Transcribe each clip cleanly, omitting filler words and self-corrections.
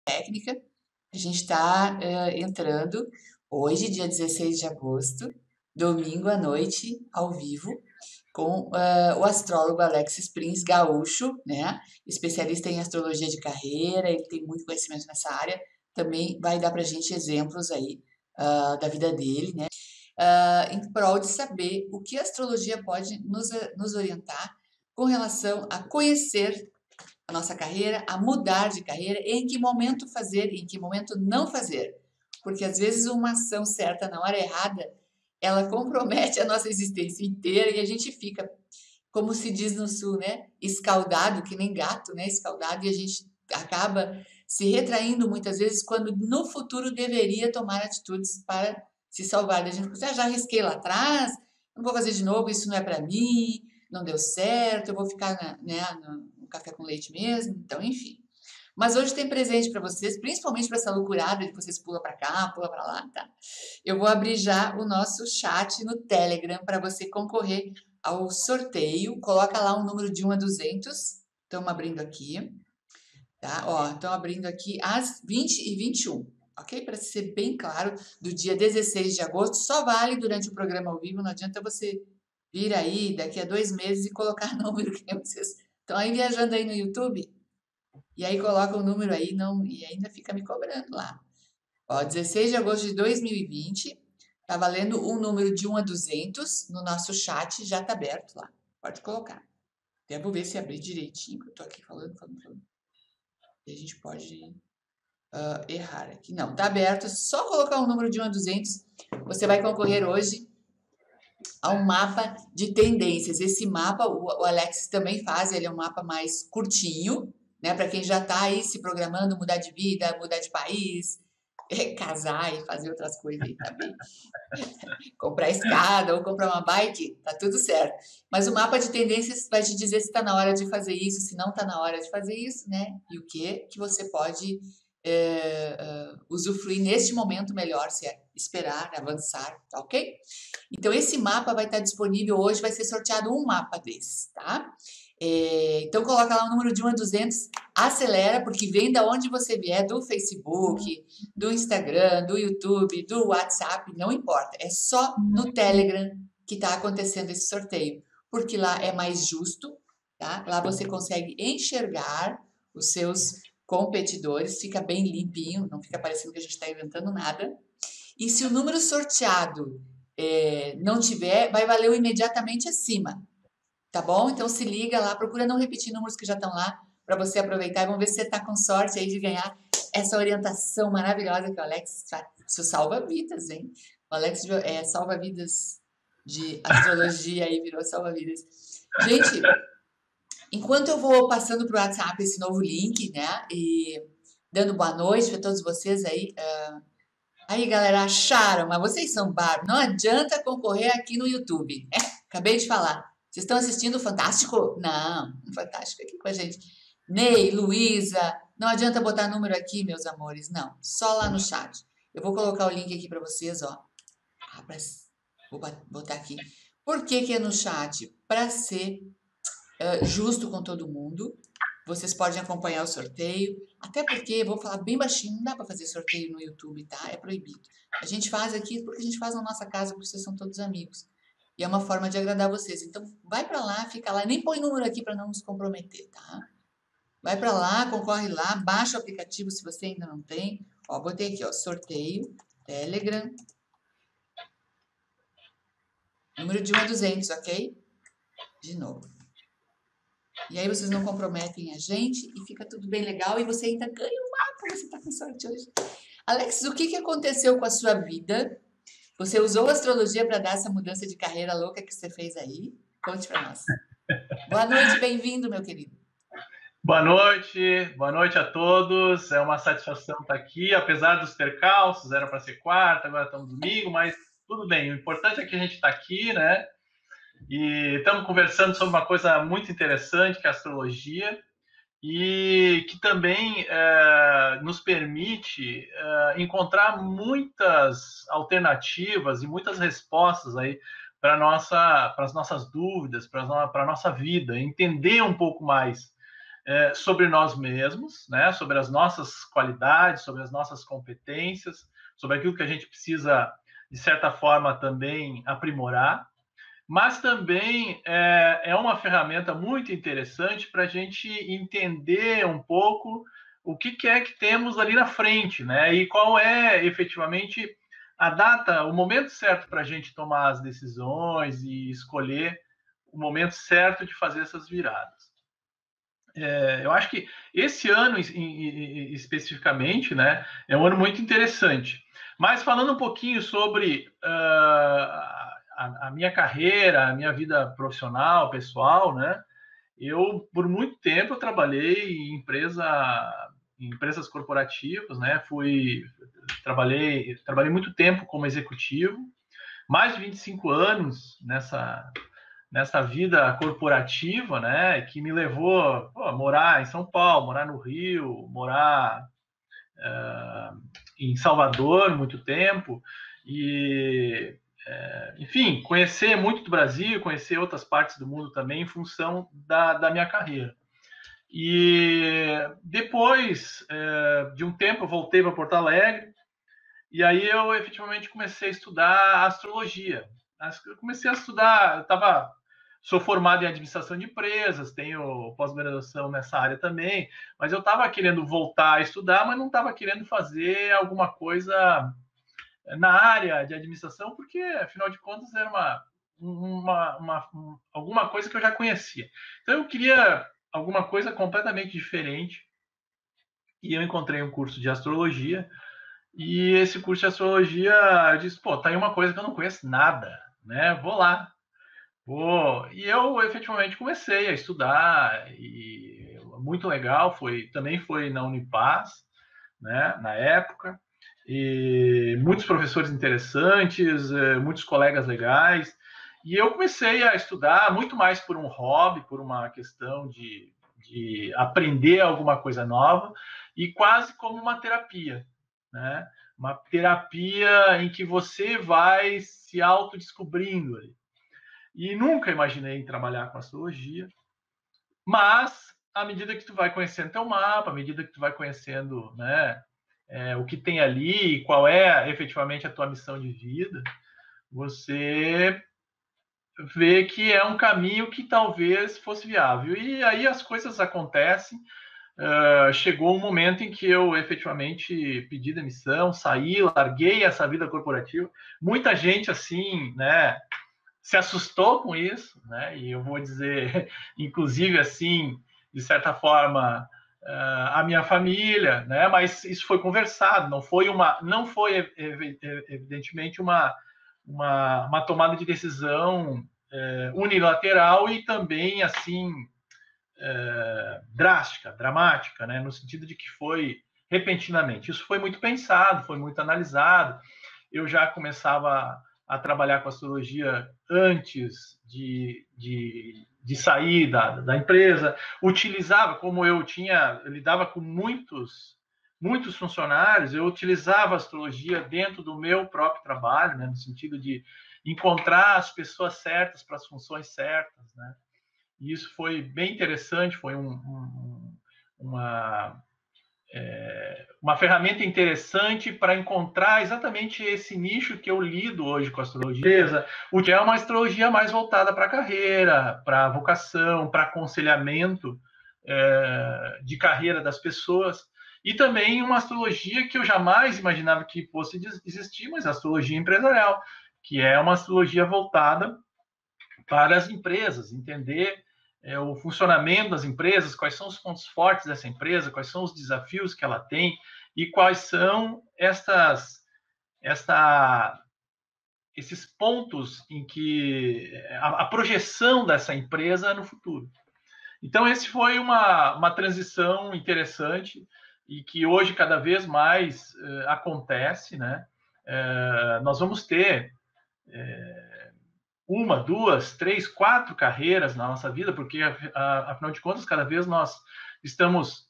técnica. A gente está entrando hoje, dia 16 de agosto, domingo à noite, ao vivo, com o astrólogo Alex Sprins, gaúcho, né? Especialista em astrologia de carreira, ele tem muito conhecimento nessa área. Também vai dar para a gente exemplos aí da vida dele, né? Em prol de saber o que a astrologia pode nos orientar com relação a conhecer a nossa carreira, a mudar de carreira, em que momento fazer, em que momento não fazer. Porque às vezes uma ação certa na hora errada, ela compromete a nossa existência inteira e a gente fica, como se diz no sul, né? Escaldado, que nem gato, né? Escaldado, e a gente acaba se retraindo muitas vezes quando no futuro deveria tomar atitudes para se salvar. A gente pensa, já risquei lá atrás, não vou fazer de novo, isso não é para mim, não deu certo, eu vou ficar no café com leite mesmo, então, enfim. Mas hoje tem presente para vocês, principalmente para essa loucurada de vocês pula para cá, pula para lá, tá? Eu vou abrir já o nosso chat no Telegram para você concorrer ao sorteio. Coloca lá um número de 1 a 200. Estamos abrindo aqui, tá? Ó, estão abrindo aqui às 20h21, ok? Para ser bem claro, do dia 16 de agosto, só vale durante o programa ao vivo, não adianta você vir aí daqui a 2 meses e colocar número que nem vocês estão aí viajando aí no YouTube, e aí coloca o número aí não, e ainda fica me cobrando lá. Ó, 16 de agosto de 2020, tá valendo um número de 1 a 200 no nosso chat, já tá aberto lá. Pode colocar. Até vou ver se abrir direitinho, que eu tô aqui falando. E a gente pode errar aqui. Não, tá aberto, só colocar um número de 1 a 200, você vai concorrer hoje a um mapa de tendências. Esse mapa, o Alex também faz, ele é um mapa mais curtinho, né? Para quem já está aí se programando, mudar de vida, mudar de país, casar e fazer outras coisas aí também. Comprar escada ou comprar uma bike, tá tudo certo. Mas o mapa de tendências vai te dizer se está na hora de fazer isso, se não está na hora de fazer isso, né? E o que você pode usufruir neste momento melhor, se é esperar, avançar, tá ok? Então, esse mapa vai estar disponível hoje, vai ser sorteado um mapa desse, tá? Então, coloca lá o número de 1 a 200, acelera, porque vem da onde você vier, do Facebook, do Instagram, do YouTube, do WhatsApp, não importa. É só no Telegram que está acontecendo esse sorteio, porque lá é mais justo, tá? Lá você consegue enxergar os seus competidores, fica bem limpinho, não fica parecendo que a gente está inventando nada. E se o número sorteado não tiver, vai valer o imediatamente acima, tá bom? Então se liga lá, procura não repetir números que já estão lá para você aproveitar e vamos ver se você está com sorte aí de ganhar essa orientação maravilhosa que o Alex faz. Isso salva vidas, hein? O Alex salva vidas de astrologia aí, virou salva vidas. Gente, enquanto eu vou passando para o WhatsApp esse novo link, né? E dando boa noite para todos vocês aí. Aí, galera, acharam, mas vocês são bárbaros. Não adianta concorrer aqui no YouTube. Acabei de falar. Vocês estão assistindo o Fantástico? Não, o Fantástico aqui com a gente. Ney, Luísa, não adianta botar número aqui, meus amores. Não, só lá no chat. Eu vou colocar o link aqui para vocês, ó. Vou botar aqui. Por que que é no chat? Para ser justo com todo mundo. Vocês podem acompanhar o sorteio, até porque, vou falar bem baixinho, não dá para fazer sorteio no YouTube, tá? É proibido. A gente faz aqui porque a gente faz na nossa casa, porque vocês são todos amigos. E é uma forma de agradar vocês. Então, vai para lá, fica lá, nem põe número aqui para não nos comprometer, tá? Vai para lá, concorre lá, baixa o aplicativo se você ainda não tem. Ó, botei aqui, ó, sorteio, Telegram, número de 1 a 200, ok? De novo. E aí vocês não comprometem a gente e fica tudo bem legal e você ainda ganha um mapa, você tá com sorte hoje. Alex, o que aconteceu com a sua vida? Você usou a astrologia para dar essa mudança de carreira louca que você fez aí? Conte para nós. Boa noite, bem-vindo, meu querido. Boa noite a todos. É uma satisfação estar aqui, apesar dos percalços, era para ser quarta, agora estamos domingo, mas tudo bem. O importante é que a gente está aqui, né? E estamos conversando sobre uma coisa muito interessante, que é a astrologia, e que também nos permite encontrar muitas alternativas e muitas respostas aí para as nossas dúvidas, para a nossa vida, entender um pouco mais sobre nós mesmos, né? Sobre as nossas qualidades, sobre as nossas competências, sobre aquilo que a gente precisa, de certa forma, também aprimorar. Mas também é uma ferramenta muito interessante para a gente entender um pouco o que é que temos ali na frente, né? E qual é efetivamente a data, o momento certo para a gente tomar as decisões e escolher o momento certo de fazer essas viradas. Eu acho que esse ano especificamente, né, é um ano muito interessante. Mas falando um pouquinho sobre a minha carreira, a minha vida profissional, pessoal, né, eu por muito tempo eu trabalhei em empresas corporativas, né, trabalhei muito tempo como executivo, mais de 25 anos nessa vida corporativa, né, que me levou a morar em São Paulo, morar no Rio, morar em Salvador muito tempo e, enfim, conhecer muito do Brasil, conhecer outras partes do mundo também em função da minha carreira. E depois de um tempo eu voltei para Porto Alegre e aí eu efetivamente comecei a estudar astrologia. Eu comecei a estudar, sou formado em administração de empresas, tenho pós-graduação nessa área também, mas eu estava querendo voltar a estudar, mas não estava querendo fazer alguma coisa na área de administração, porque, afinal de contas, era alguma coisa que eu já conhecia. Então, eu queria alguma coisa completamente diferente, e eu encontrei um curso de astrologia, e esse curso de astrologia, eu disse, pô, tá aí uma coisa que eu não conheço nada, né? Vou lá. E eu efetivamente comecei a estudar, e muito legal, também foi na Unipaz, né, na época, e muitos professores interessantes, muitos colegas legais, e eu comecei a estudar muito mais por um hobby, por uma questão de aprender alguma coisa nova, e quase como uma terapia, né? Uma terapia em que você vai se autodescobrindo ali. E nunca imaginei trabalhar com astrologia, mas à medida que tu vai conhecendo teu mapa, à medida que tu vai conhecendo, né, o que tem ali, qual é efetivamente a tua missão de vida, você vê que é um caminho que talvez fosse viável. E aí as coisas acontecem. Chegou um momento em que eu efetivamente pedi demissão, saí, larguei essa vida corporativa. Muita gente assim, né, se assustou com isso, né? E eu vou dizer, inclusive assim, de certa forma, a minha família, né? Mas isso foi conversado, não foi evidentemente uma tomada de decisão unilateral e também assim drástica, dramática, né? No sentido de que foi repentinamente. Isso foi muito pensado, foi muito analisado. Eu já começava a trabalhar com astrologia antes de sair da empresa, utilizava, como eu lidava com muitos funcionários, eu utilizava a astrologia dentro do meu próprio trabalho, né, no sentido de encontrar as pessoas certas para as funções certas, né? E isso foi bem interessante, foi uma ferramenta interessante para encontrar exatamente esse nicho que eu lido hoje com a astrologia, o que é uma astrologia mais voltada para a carreira, para a vocação, para aconselhamento de carreira das pessoas, e também uma astrologia que eu jamais imaginava que fosse existir, mas a astrologia empresarial, que é uma astrologia voltada para as empresas, entender o funcionamento das empresas, quais são os pontos fortes dessa empresa, quais são os desafios que ela tem e quais são esses pontos em que a projeção dessa empresa no futuro. Então, esse foi uma transição interessante e que hoje cada vez mais acontece, né? Nós vamos ter uma, duas, três, quatro carreiras na nossa vida, porque, afinal de contas, cada vez nós estamos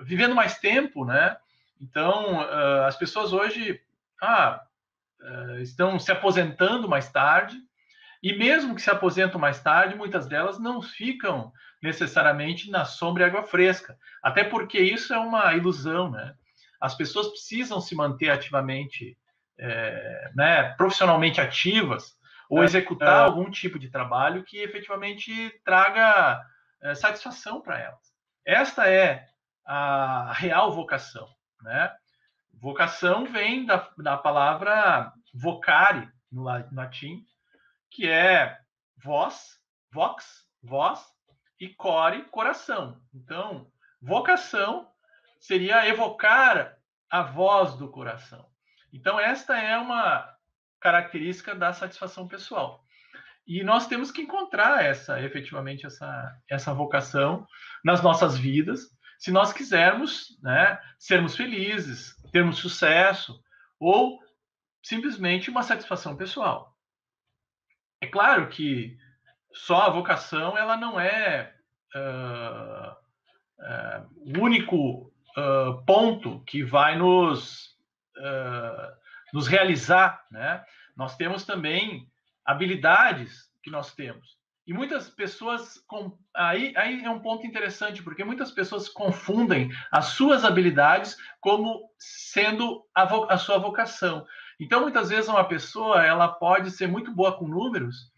vivendo mais tempo, né? Então, as pessoas hoje estão se aposentando mais tarde, E mesmo que se aposentam mais tarde, muitas delas não ficam necessariamente na sombra e água fresca, até porque isso é uma ilusão, né? As pessoas precisam se manter ativamente, né, profissionalmente ativas, ou executar algum tipo de trabalho que efetivamente traga satisfação para elas. Esta é a real vocação, né? Vocação vem da palavra vocare, no latim, que é voz, voz, e core, coração. Então, vocação seria evocar a voz do coração. Então, esta é uma característica da satisfação pessoal. E nós temos que encontrar efetivamente essa vocação nas nossas vidas, se nós quisermos, né, sermos felizes, termos sucesso, ou simplesmente uma satisfação pessoal. É claro que só a vocação ela não é o único ponto que vai nos realizar, né? Nós temos também habilidades que nós temos. E muitas pessoas... Aí é um ponto interessante, porque muitas pessoas confundem as suas habilidades como sendo a sua vocação. Então, muitas vezes, uma pessoa ela pode ser muito boa com números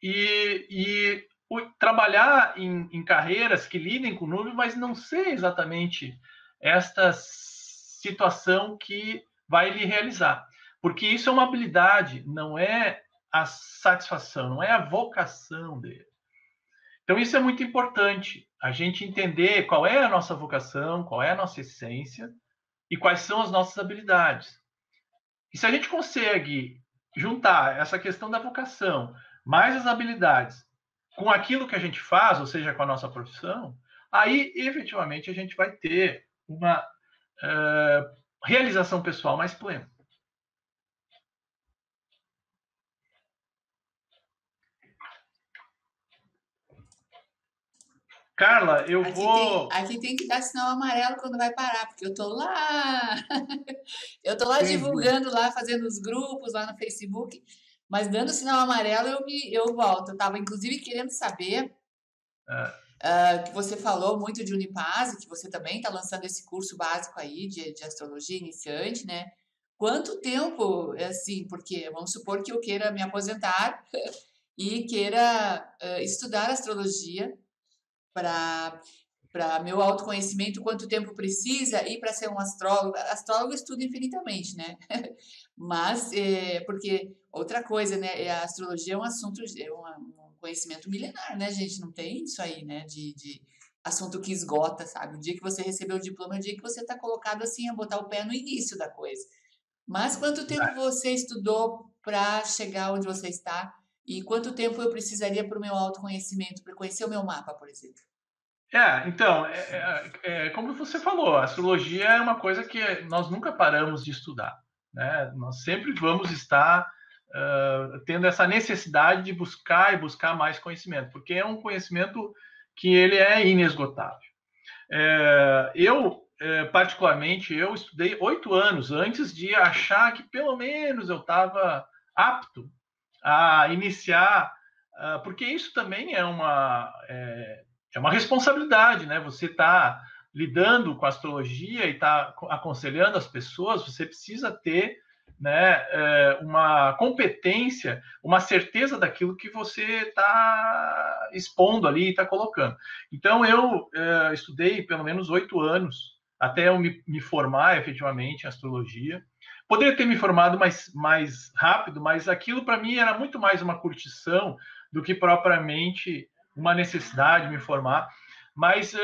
e trabalhar em carreiras que lidem com números, mas não ser exatamente esta situação que vai lhe realizar. Porque isso é uma habilidade, não é a satisfação, não é a vocação dele. Então, isso é muito importante, a gente entender qual é a nossa vocação, qual é a nossa essência e quais são as nossas habilidades. E se a gente consegue juntar essa questão da vocação, mais as habilidades, com aquilo que a gente faz, ou seja, com a nossa profissão, aí, efetivamente, a gente vai ter uma realização pessoal mais plena. Carla, eu vou... Aqui tem que dar sinal amarelo quando vai parar, porque eu tô lá. Eu tô lá divulgando, lá fazendo os grupos lá no Facebook, mas dando sinal amarelo eu volto. Eu tava, inclusive, querendo saber que você falou muito de Unipase, que você também está lançando esse curso básico aí de astrologia iniciante, né? Quanto tempo, assim, porque vamos supor que eu queira me aposentar e queira estudar astrologia para meu autoconhecimento, quanto tempo precisa e para ser um astrólogo. Astrólogo estuda infinitamente, né? Mas, porque outra coisa, né? A astrologia é um assunto, um conhecimento milenar, né, gente? Não tem isso aí, né? De assunto que esgota, sabe? O dia que você recebeu o diploma é o dia que você está colocado assim a botar o pé no início da coisa. Mas quanto tempo você estudou para chegar onde você está? E quanto tempo eu precisaria para o meu autoconhecimento, para conhecer o meu mapa, por exemplo? Então, como você falou, a astrologia é uma coisa que nós nunca paramos de estudar, né? Nós sempre vamos estar tendo essa necessidade de buscar e buscar mais conhecimento, porque é um conhecimento que ele é inesgotável. Particularmente, eu estudei 8 anos antes de achar que pelo menos eu estava apto a iniciar, porque isso também é uma responsabilidade, né? Você está lidando com a astrologia e está aconselhando as pessoas, você precisa ter, né, uma competência, uma certeza daquilo que você está expondo ali e está colocando. Então, eu estudei pelo menos 8 anos até eu me formar efetivamente em astrologia. Poderia ter me formado mais rápido, mas aquilo para mim era muito mais uma curtição do que propriamente uma necessidade de me formar. Mas,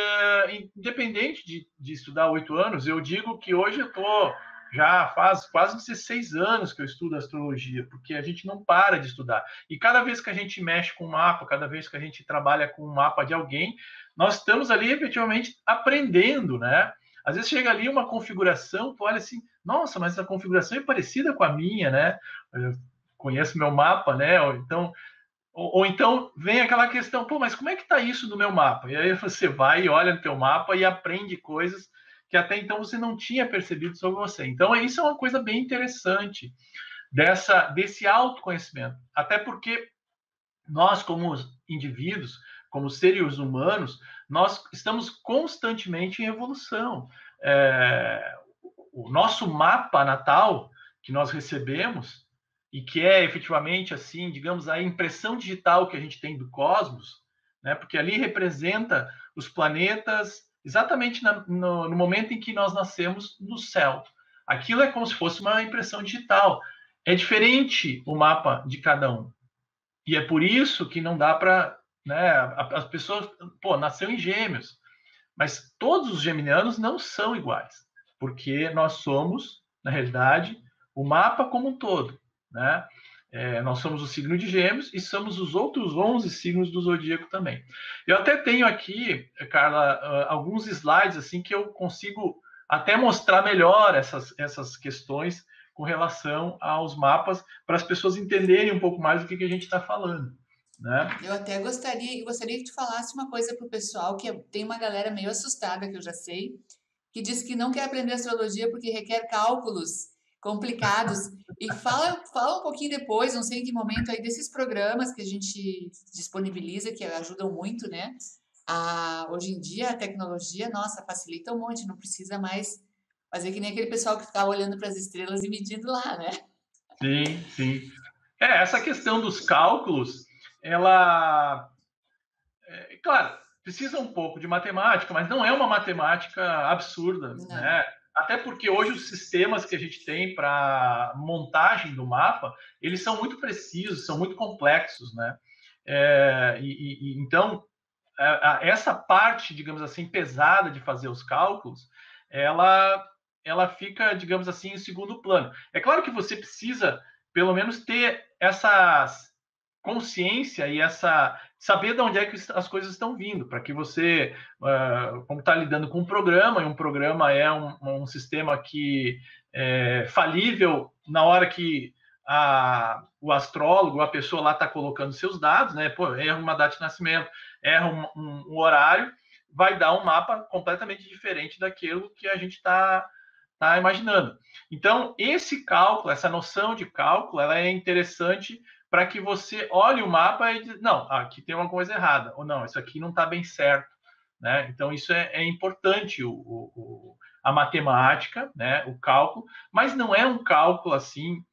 independente de estudar 8 anos, eu digo que hoje eu estou... Já faz quase 16 anos que eu estudo astrologia, porque a gente não para de estudar. E cada vez que a gente mexe com um mapa, cada vez que a gente trabalha com um mapa de alguém, nós estamos ali efetivamente aprendendo, né? Às vezes chega ali uma configuração, tu olha assim, nossa, mas essa configuração é parecida com a minha, né? Eu conheço meu mapa, né? Ou então vem aquela questão, pô, mas como é que está isso no meu mapa? E aí você vai e olha no teu mapa e aprende coisas que até então você não tinha percebido sobre você. Então, isso é uma coisa bem interessante desse autoconhecimento. Até porque nós, como indivíduos, como seres humanos, nós estamos constantemente em evolução. O nosso mapa natal que nós recebemos, e que é efetivamente, assim, digamos, a impressão digital que a gente tem do cosmos, né? Porque ali representa os planetas exatamente no momento em que nós nascemos no céu. Aquilo é como se fosse uma impressão digital. É diferente o mapa de cada um. E é por isso que não dá para, né, as pessoas, nasceu em Gêmeos, mas todos os geminianos não são iguais, porque nós somos, na realidade, o mapa como um todo, né? Nós somos o signo de Gêmeos e somos os outros 11 signos do zodíaco também. Eu até tenho aqui, Carla, alguns slides assim que eu consigo até mostrar melhor essas questões com relação aos mapas, para as pessoas entenderem um pouco mais do que a gente está falando, né? Eu até gostaria que tu falasse uma coisa para o pessoal, que tem uma galera meio assustada, que eu já sei, que diz que não quer aprender astrologia porque requer cálculos complicados. E fala um pouquinho depois, não sei em que momento aí, desses programas que a gente disponibiliza, que ajudam muito, né? Hoje em dia a tecnologia, nossa, facilita um monte, não precisa mais fazer que nem aquele pessoal que ficava olhando para as estrelas e medindo lá, né? Sim, sim. Essa questão dos cálculos, ela, claro, precisa um pouco de matemática, mas não é uma matemática absurda, Não. né? Até porque hoje os sistemas que a gente tem para montagem do mapa, eles são muito precisos, são muito complexos, né? Então, essa parte, digamos assim, pesada de fazer os cálculos, ela fica, digamos assim, em segundo plano. É claro que você precisa, pelo menos, ter essa consciência e saber de onde é que as coisas estão vindo, para que você, como está lidando com um programa, e um programa é um sistema que é falível na hora que o astrólogo, a pessoa lá está colocando seus dados, né? Pô, erra uma data de nascimento, erra um horário, vai dar um mapa completamente diferente daquilo que a gente está imaginando. Então, esse cálculo, essa noção de cálculo, ela é interessante para que você olhe o mapa e diz, não, aqui tem uma coisa errada, ou não, isso aqui não está bem certo, né? Então, isso é importante, a matemática, né? O cálculo, mas não é um cálculo, assim,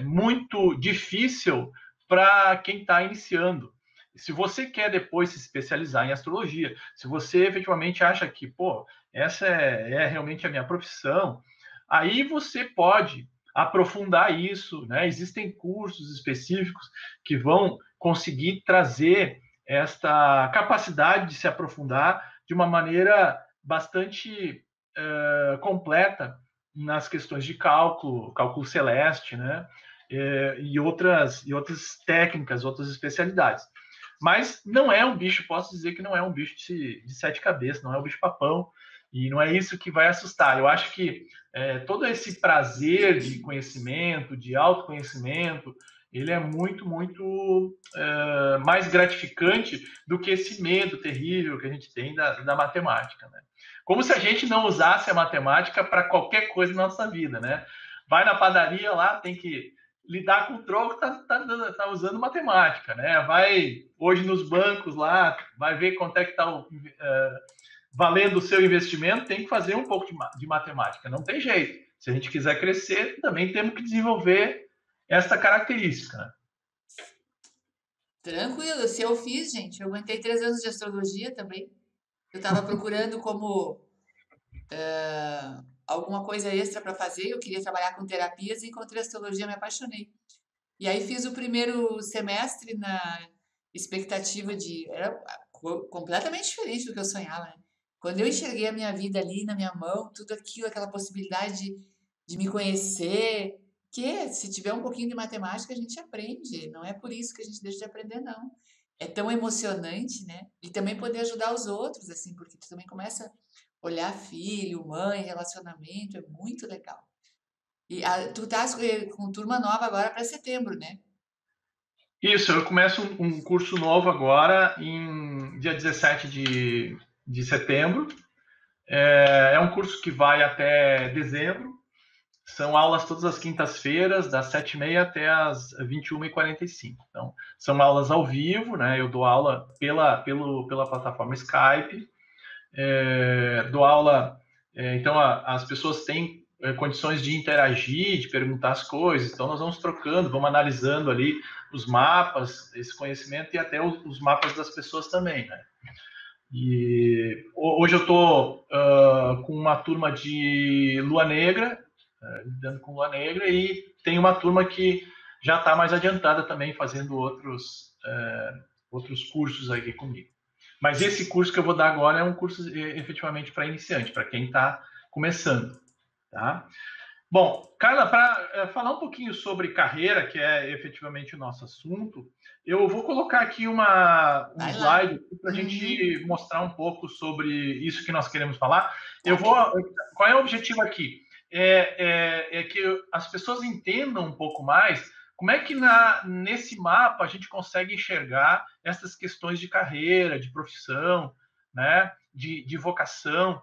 muito difícil para quem está iniciando. Se você quer depois se especializar em astrologia, se você efetivamente acha que, pô, essa é realmente a minha profissão, aí você pode aprofundar isso, né? Existem cursos específicos que vão conseguir trazer esta capacidade de se aprofundar de uma maneira bastante completa nas questões de cálculo celeste, né? E outras técnicas, outras especialidades. Mas não é um bicho, posso dizer que não é um bicho de sete cabeças, não é um bicho-papão, e não é isso que vai assustar. Eu acho que todo esse prazer de conhecimento, de autoconhecimento, ele é muito, muito mais gratificante do que esse medo terrível que a gente tem da matemática, né? Como se a gente não usasse a matemática para qualquer coisa na nossa vida, né? Vai na padaria lá, tem que lidar com o troco, tá usando matemática, né? Vai hoje nos bancos lá, vai ver quanto é que está valendo o seu investimento, tem que fazer um pouco de matemática, não tem jeito. Se a gente quiser crescer, também temos que desenvolver essa característica, né? Tranquilo, se eu fiz, gente, eu aguentei 3 anos de astrologia também. Eu estava procurando como alguma coisa extra para fazer, eu queria trabalhar com terapias e encontrei astrologia, me apaixonei. E aí fiz o primeiro semestre na expectativa de... Era completamente diferente do que eu sonhava, né? Quando eu enxerguei a minha vida ali na minha mão, tudo aquilo, aquela possibilidade de me conhecer, que se tiver um pouquinho de matemática a gente aprende, não é por isso que a gente deixa de aprender, não. É tão emocionante, né? E também poder ajudar os outros, assim, porque tu também começa a olhar filho, mãe, relacionamento, é muito legal. E tu tá com turma nova agora para setembro, né? Isso, eu começo um curso novo agora, em dia 17 de setembro. É um curso que vai até dezembro. São aulas todas as quintas-feiras, das 7h30 até as 21h45. Então, são aulas ao vivo, né? Eu dou aula pela plataforma Skype. Dou aula, então as pessoas têm condições de interagir, de perguntar as coisas. Então, nós vamos trocando, vamos analisando ali os mapas, esse conhecimento e até os mapas das pessoas também, né? E hoje eu estou com uma turma de Lua Negra, lidando com Lua Negra, e tem uma turma que já está mais adiantada também, fazendo outros cursos aqui comigo. Mas esse curso que eu vou dar agora é um curso efetivamente para iniciante, para quem está começando, tá? Bom, Carla, para falar um pouquinho sobre carreira, que é efetivamente o nosso assunto, eu vou colocar aqui um slide para a gente mostrar um pouco sobre isso que nós queremos falar. Qual é o objetivo aqui? É que as pessoas entendam um pouco mais como é que nesse mapa a gente consegue enxergar essas questões de carreira, de profissão, né, de vocação.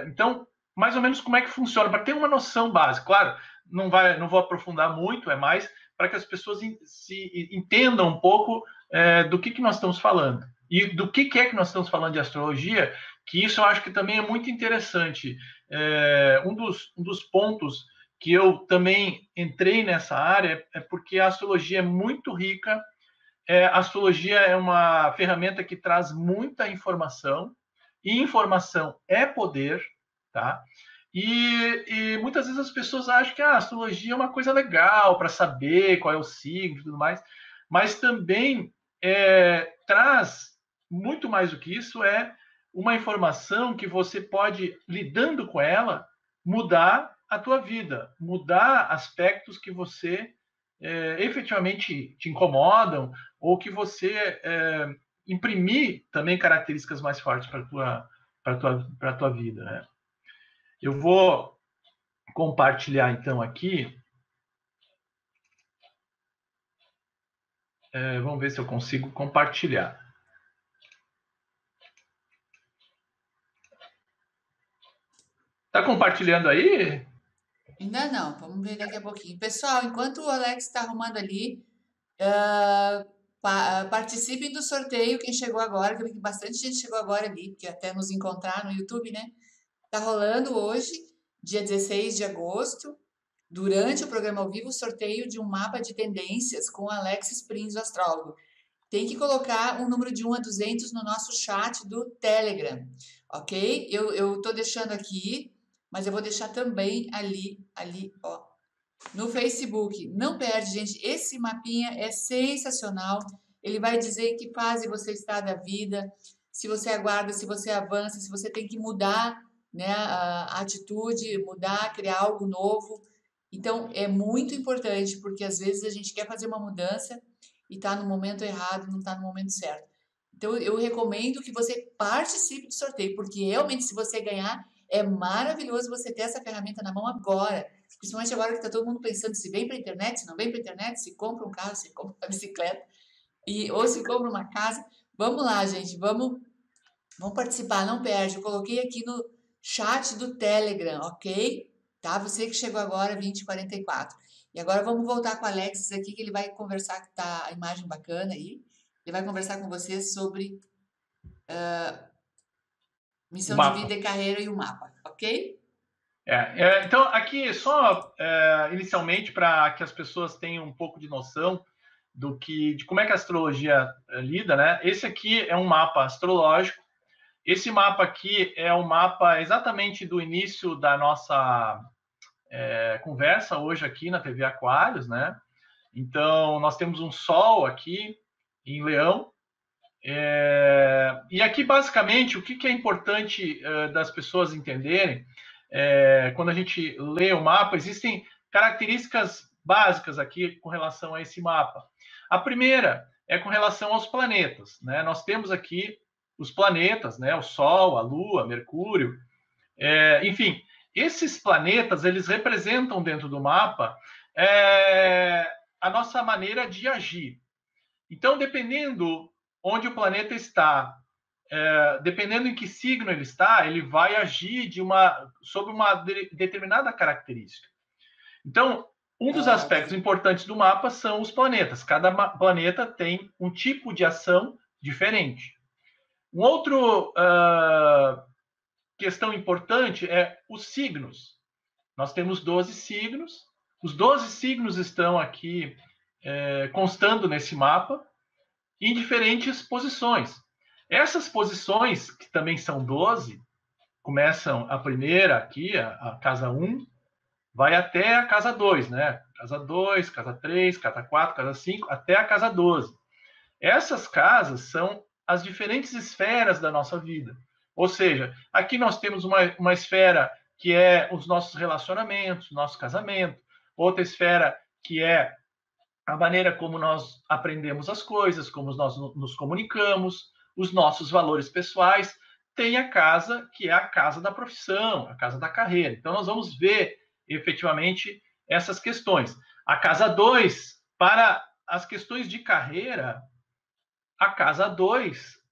Então, mais ou menos como é que funciona, para ter uma noção básica. Claro, não vou aprofundar muito, é mais para que as pessoas se entendam um pouco do que nós estamos falando. E do que é que nós estamos falando de astrologia, que isso eu acho que também é muito interessante. Um dos pontos que eu também entrei nessa área é porque a astrologia é muito rica. A astrologia é uma ferramenta que traz muita informação, e informação é poder, tá? E muitas vezes as pessoas acham que a astrologia é uma coisa legal para saber qual é o signo e tudo mais, mas também traz muito mais do que isso, é uma informação que você pode, lidando com ela, mudar a tua vida, mudar aspectos que você efetivamente te incomodam, ou que você imprimir também características mais fortes para a tua vida, né? Eu vou compartilhar, então, aqui. Vamos ver se eu consigo compartilhar. Está compartilhando aí? Ainda não, vamos ver daqui a pouquinho. Pessoal, enquanto o Alex está arrumando ali, participem do sorteio, quem chegou agora, que eu vi que bastante gente chegou agora ali, porque até nos encontrar no YouTube, né? Tá rolando hoje, dia 16 de agosto, durante o programa ao vivo, o sorteio de um mapa de tendências com Alex Springs, o astrólogo. Tem que colocar um número de 1 a 200 no nosso chat do Telegram, ok? Eu tô deixando aqui, mas eu vou deixar também ali, ó, no Facebook. Não perde, gente. Esse mapinha é sensacional. Ele vai dizer em que fase você está da vida, se você aguarda, se você avança, se você tem que mudar, né, a atitude, mudar, criar algo novo. Então, é muito importante, porque às vezes a gente quer fazer uma mudança e está no momento errado, não está no momento certo. Então, eu recomendo que você participe do sorteio, porque realmente, se você ganhar, é maravilhoso você ter essa ferramenta na mão agora. Principalmente agora que está todo mundo pensando se vem para a internet, se não vem para a internet, se compra um carro, se compra uma bicicleta, ou se compra uma casa. Vamos lá, gente, vamos participar, não perde. Eu coloquei aqui no chat do Telegram, ok? Tá? Você que chegou agora, 20h44. E agora vamos voltar com o Alexis aqui, que ele vai conversar, que tá a imagem bacana aí. Ele vai conversar com você sobre missão de vida e carreira e o mapa, ok? Então, aqui, só inicialmente, para que as pessoas tenham um pouco de noção de como é que a astrologia lida, né? Esse aqui é um mapa astrológico. Esse mapa aqui é um mapa exatamente do início da nossa conversa hoje aqui na TV Aquários, né? Então, nós temos um Sol aqui em Leão. E aqui, basicamente, o que é importante das pessoas entenderem, quando a gente lê o mapa, existem características básicas aqui com relação a esse mapa. A primeira é com relação aos planetas, né? Nós temos aqui os planetas, né? O Sol, a Lua, Mercúrio, enfim, esses planetas, eles representam dentro do mapa a nossa maneira de agir. Então, dependendo onde o planeta está dependendo em que signo ele está, ele vai agir sobre uma determinada característica. Então, um dos aspectos importantes do mapa são os planetas. Cada planeta tem um tipo de ação diferente. Um outro questão importante é os signos. Nós temos 12 signos. Os 12 signos estão aqui constando nesse mapa em diferentes posições. Essas posições, que também são 12, começam a primeira aqui, a casa 1, vai até a casa 2, né? Casa 2, casa 3, casa 4, casa 5, até a casa 12. Essas casas são as diferentes esferas da nossa vida. Ou seja, aqui nós temos uma esfera que é os nossos relacionamentos, nosso casamento, outra esfera que é a maneira como nós aprendemos as coisas, como nós nos comunicamos, os nossos valores pessoais. Tem a casa que é a casa da profissão, a casa da carreira. Então, nós vamos ver efetivamente essas questões. A casa 2, para as questões de carreira, a casa 2,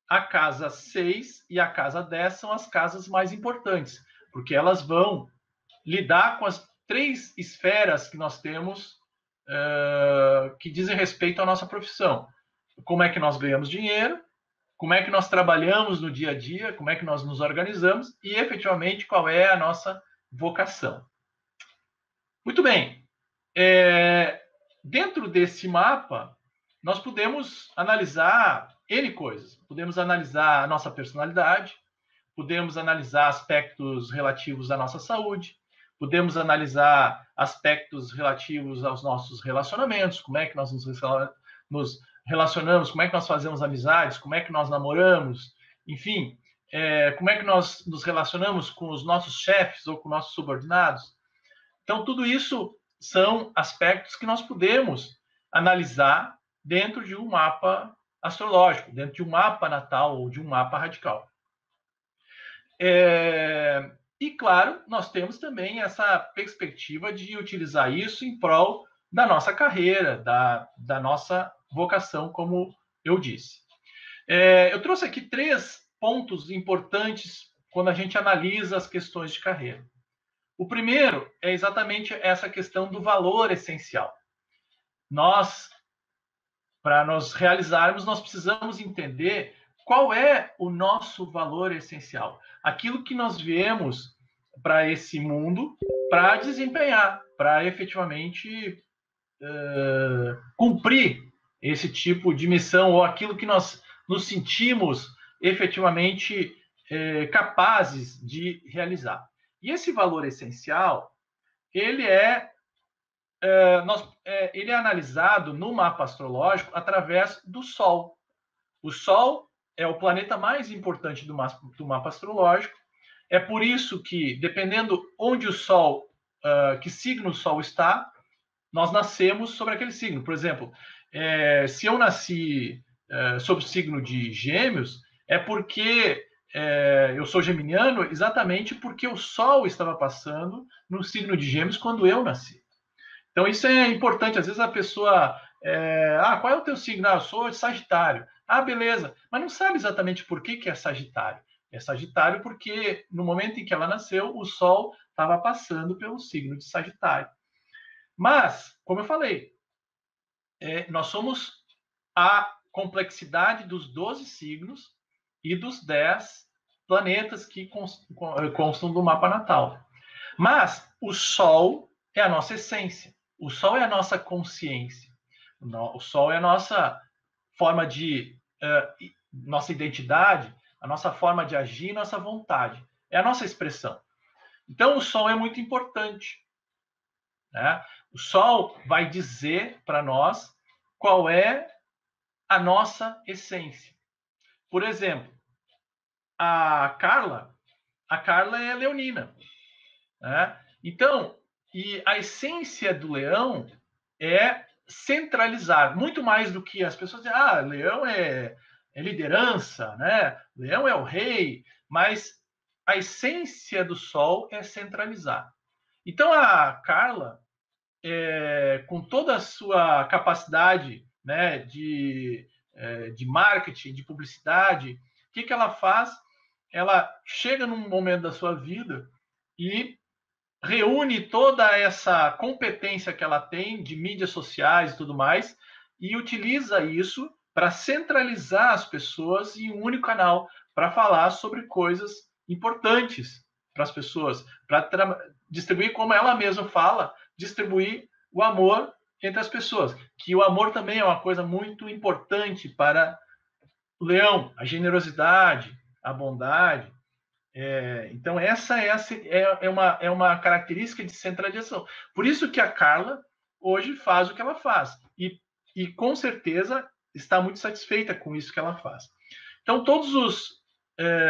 a casa 6 e a casa 10 são as casas mais importantes, porque elas vão lidar com as 3 esferas que nós temos que dizem respeito à nossa profissão. Como é que nós ganhamos dinheiro, como é que nós trabalhamos no dia a dia, como é que nós nos organizamos e, efetivamente, qual é a nossa vocação. Muito bem. Dentro desse mapa, nós podemos analisar N coisas. Podemos analisar a nossa personalidade, podemos analisar aspectos relativos à nossa saúde, podemos analisar aspectos relativos aos nossos relacionamentos, como é que nós nos relacionamos, como é que nós fazemos amizades, como é que nós namoramos, enfim, como é que nós nos relacionamos com os nossos chefes ou com nossos subordinados. Então, tudo isso são aspectos que nós podemos analisar dentro de um mapa astrológico, dentro de um mapa natal ou de um mapa radical. E, claro, nós temos também essa perspectiva de utilizar isso em prol da nossa carreira, da nossa vocação, como eu disse. Eu trouxe aqui 3 pontos importantes quando a gente analisa as questões de carreira. O primeiro é exatamente essa questão do valor essencial. Para nós realizarmos, nós precisamos entender qual é o nosso valor essencial. Aquilo que nós viemos para esse mundo para desempenhar, para efetivamente cumprir esse tipo de missão, ou aquilo que nós nos sentimos efetivamente capazes de realizar. E esse valor essencial, ele é analisado no mapa astrológico através do Sol. O Sol é o planeta mais importante do mapa astrológico. É por isso que, dependendo onde o Sol, que signo o Sol está, nós nascemos sobre aquele signo. Por exemplo, se eu nasci sob o signo de Gêmeos, é porque eu sou geminiano exatamente porque o Sol estava passando no signo de Gêmeos quando eu nasci. Então, isso é importante. Às vezes a pessoa... qual é o teu signo? Eu sou de Sagitário. Beleza. Mas não sabe exatamente por que é Sagitário. É Sagitário porque, no momento em que ela nasceu, o Sol estava passando pelo signo de Sagitário. Mas, como eu falei, nós somos a complexidade dos 12 signos e dos 10 planetas que constam do mapa natal. Mas o Sol é a nossa essência. O Sol é a nossa consciência. O Sol é a nossa forma de... nossa identidade, a nossa forma de agir, nossa vontade. É a nossa expressão. Então, o Sol é muito importante. Né? O Sol vai dizer para nós qual é a nossa essência. Por exemplo, a Carla é leonina. Né? Então, e a essência do leão é centralizar, muito mais do que as pessoas dizem, leão é liderança, né? Leão é o rei, mas a essência do Sol é centralizar. Então, a Carla, com toda a sua capacidade, né, de marketing, de publicidade, que ela faz? Ela chega num momento da sua vida e reúne toda essa competência que ela tem de mídias sociais e tudo mais e utiliza isso para centralizar as pessoas em um único canal para falar sobre coisas importantes para as pessoas, para distribuir, como ela mesma fala, distribuir o amor entre as pessoas, que o amor também é uma coisa muito importante para o leão, a generosidade, a bondade. Então, essa é uma característica de centralização. Por isso que a Carla hoje faz o que ela faz. E com certeza está muito satisfeita com isso que ela faz. Então,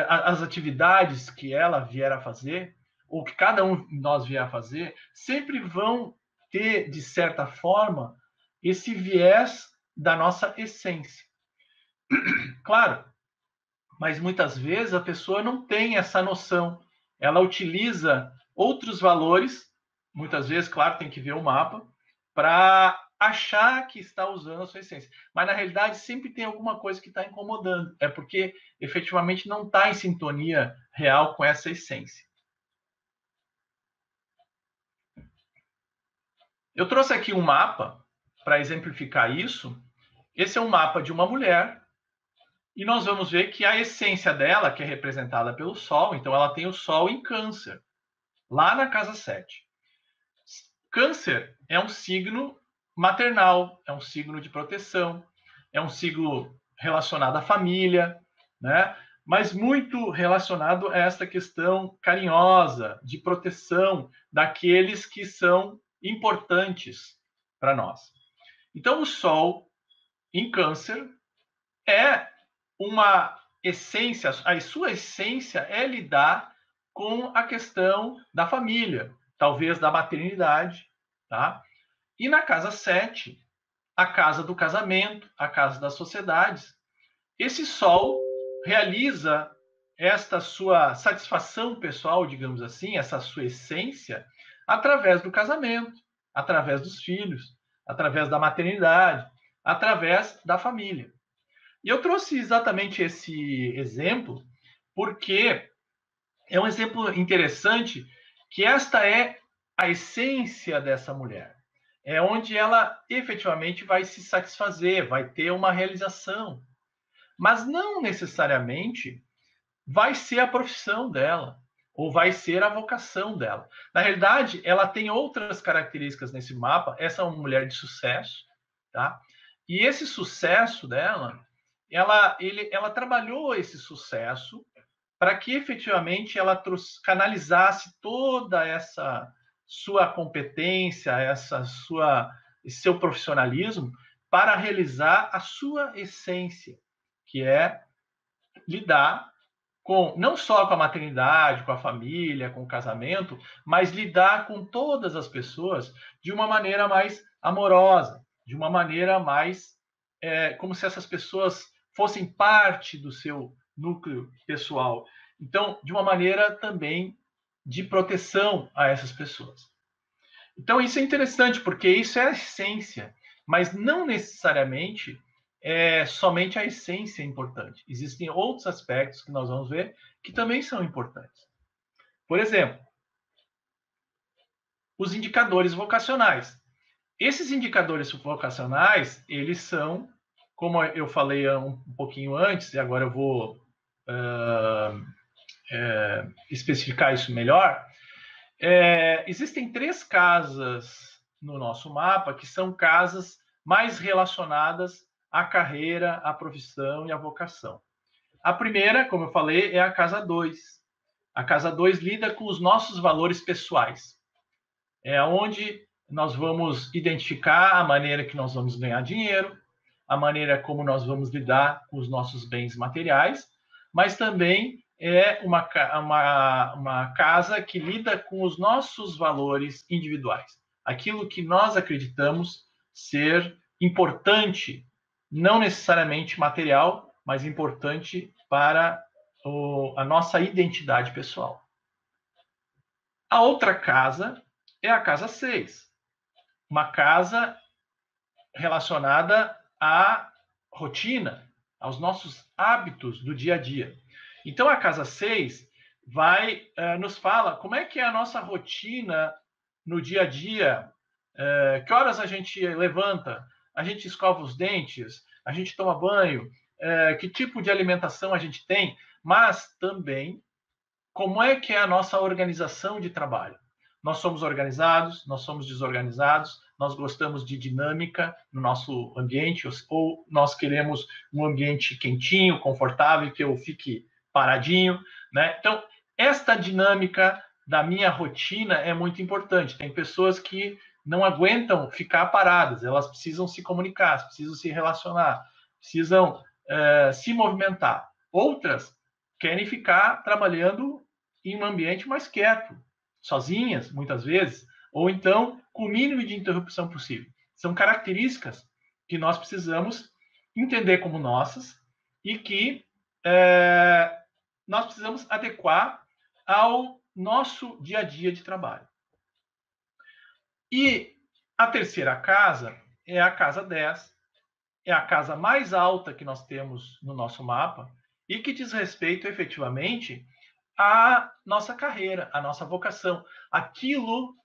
as atividades que ela vier a fazer, ou que cada um de nós vier a fazer, sempre vão ter, de certa forma, esse viés da nossa essência. Claro, mas muitas vezes a pessoa não tem essa noção. Ela utiliza outros valores, muitas vezes, claro, tem que ver o mapa, para achar que está usando a sua essência. Mas, na realidade, sempre tem alguma coisa que está incomodando. É porque, efetivamente, não está em sintonia real com essa essência. Eu trouxe aqui um mapa para exemplificar isso. Esse é um mapa de uma mulher e nós vamos ver que a essência dela, que é representada pelo Sol, então ela tem o Sol em Câncer, lá na casa 7. Câncer é um signo maternal, é um signo de proteção, é um signo relacionado à família, né? Mas muito relacionado a esta questão carinhosa, de proteção daqueles que são importantes para nós. Então, o Sol em Câncer é uma essência, a sua essência é lidar com a questão da família, talvez da maternidade, tá? E na casa 7, a casa do casamento, a casa das sociedades, esse Sol realiza esta sua satisfação pessoal, digamos assim, essa sua essência, através do casamento, através dos filhos, através da maternidade, através da família. E eu trouxe exatamente esse exemplo porque é um exemplo interessante que esta é a essência dessa mulher. É onde ela efetivamente vai se satisfazer, vai ter uma realização. Mas não necessariamente vai ser a profissão dela ou vai ser a vocação dela. Na realidade, ela tem outras características nesse mapa. Essa é uma mulher de sucesso, tá? E esse sucesso dela, ela trabalhou esse sucesso para que efetivamente ela canalizasse toda essa sua competência, esse seu profissionalismo para realizar a sua essência, que é lidar não só com a maternidade, com a família, com o casamento, mas lidar com todas as pessoas de uma maneira mais amorosa, de uma maneira mais como se essas pessoas fossem parte do seu núcleo pessoal. Então, de uma maneira também de proteção a essas pessoas. Então, isso é interessante, porque isso é a essência, mas não necessariamente somente a essência é importante. Existem outros aspectos que nós vamos ver que também são importantes. Por exemplo, os indicadores vocacionais. Esses indicadores vocacionais, eles são, como eu falei um pouquinho antes, e agora eu vou especificar isso melhor, existem 3 casas no nosso mapa que são casas mais relacionadas à carreira, à profissão e à vocação. A primeira, como eu falei, é a casa 2. A casa 2 lida com os nossos valores pessoais. É onde nós vamos identificar a maneira que nós vamos ganhar dinheiro, a maneira como nós vamos lidar com os nossos bens materiais, mas também é uma casa que lida com os nossos valores individuais. Aquilo que nós acreditamos ser importante, não necessariamente material, mas importante para a nossa identidade pessoal. A outra casa é a casa 6, uma casa relacionada à rotina, aos nossos hábitos do dia a dia. Então, a casa 6 vai nos fala como é que é a nossa rotina no dia a dia, que horas a gente levanta, a gente escova os dentes, a gente toma banho, que tipo de alimentação a gente tem, mas também como é que é a nossa organização de trabalho. Nós somos organizados, nós somos desorganizados, nós gostamos de dinâmica no nosso ambiente, ou nós queremos um ambiente quentinho, confortável, que eu fique paradinho, né? Então, esta dinâmica da minha rotina é muito importante. Tem pessoas que não aguentam ficar paradas, elas precisam se comunicar, precisam se relacionar, precisam se movimentar. Outras querem ficar trabalhando em um ambiente mais quieto, sozinhas, muitas vezes, ou então com o mínimo de interrupção possível. São características que nós precisamos entender como nossas e que nós precisamos adequar ao nosso dia a dia de trabalho. E a terceira casa é a casa 10, é a casa mais alta que nós temos no nosso mapa e que diz respeito efetivamente à nossa carreira, à nossa vocação, aquilo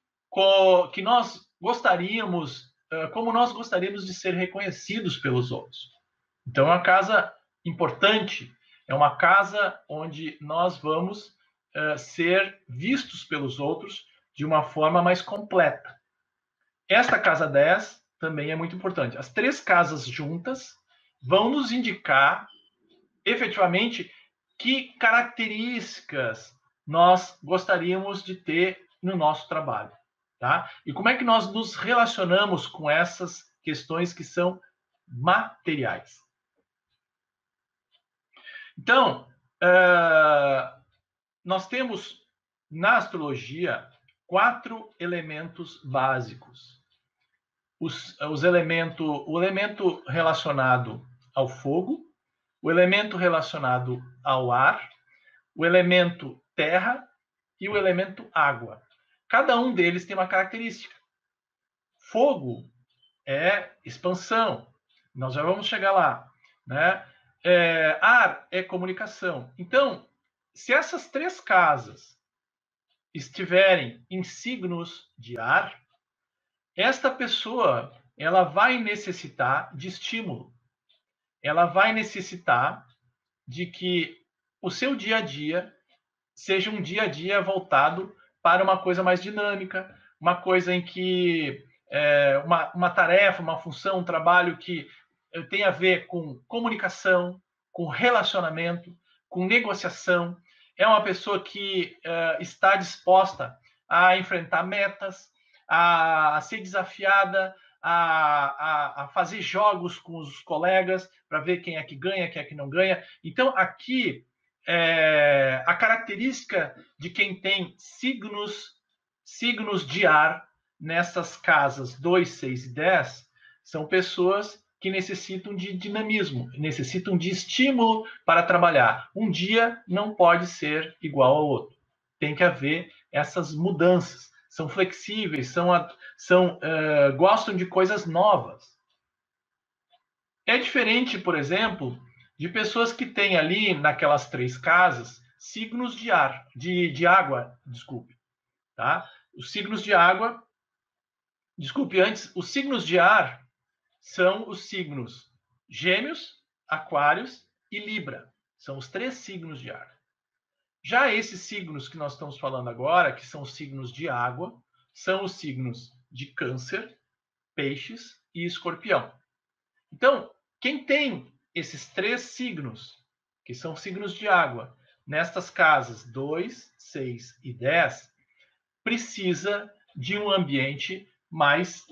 que nós gostaríamos, como nós gostaríamos de ser reconhecidos pelos outros. Então, é uma casa importante, é uma casa onde nós vamos ser vistos pelos outros de uma forma mais completa. Esta casa 10 também é muito importante. As três casas juntas vão nos indicar efetivamente que características nós gostaríamos de ter no nosso trabalho, tá? E como é que nós nos relacionamos com essas questões que são materiais. Então, nós temos na astrologia 4 elementos básicos. O elemento relacionado ao fogo, o elemento relacionado ao ar, o elemento terra e o elemento água. Cada um deles tem uma característica. Fogo é expansão, nós já vamos chegar lá, né? Ar é comunicação. Então, se essas três casas estiverem em signos de ar, esta pessoa ela vai necessitar de estímulo. Ela vai necessitar de que o seu dia a dia seja um dia a dia voltado para uma coisa mais dinâmica, uma coisa em que uma tarefa, uma função, um trabalho que tem a ver com comunicação, com relacionamento, com negociação. É uma pessoa que está disposta a enfrentar metas, a ser desafiada, a fazer jogos com os colegas para ver quem é que ganha, quem é que não ganha. Então, aqui, a característica de quem tem signos de ar nessas casas 2, 6 e 10 são pessoas que necessitam de dinamismo, necessitam de estímulo para trabalhar. Um dia não pode ser igual ao outro. Tem que haver essas mudanças. São flexíveis, gostam de coisas novas. É diferente, por exemplo, de pessoas que têm ali, naquelas três casas, signos de ar, de água, desculpe. Tá? Os signos de água, desculpe, antes, os signos de ar são os signos Gêmeos, Aquários e Libra. São os 3 signos de ar. Já esses signos que nós estamos falando agora, que são os signos de água, são os signos de Câncer, Peixes e Escorpião. Então, quem tem esses 3 signos, que são signos de água, nestas casas 2, 6 e 10, precisa de um ambiente mais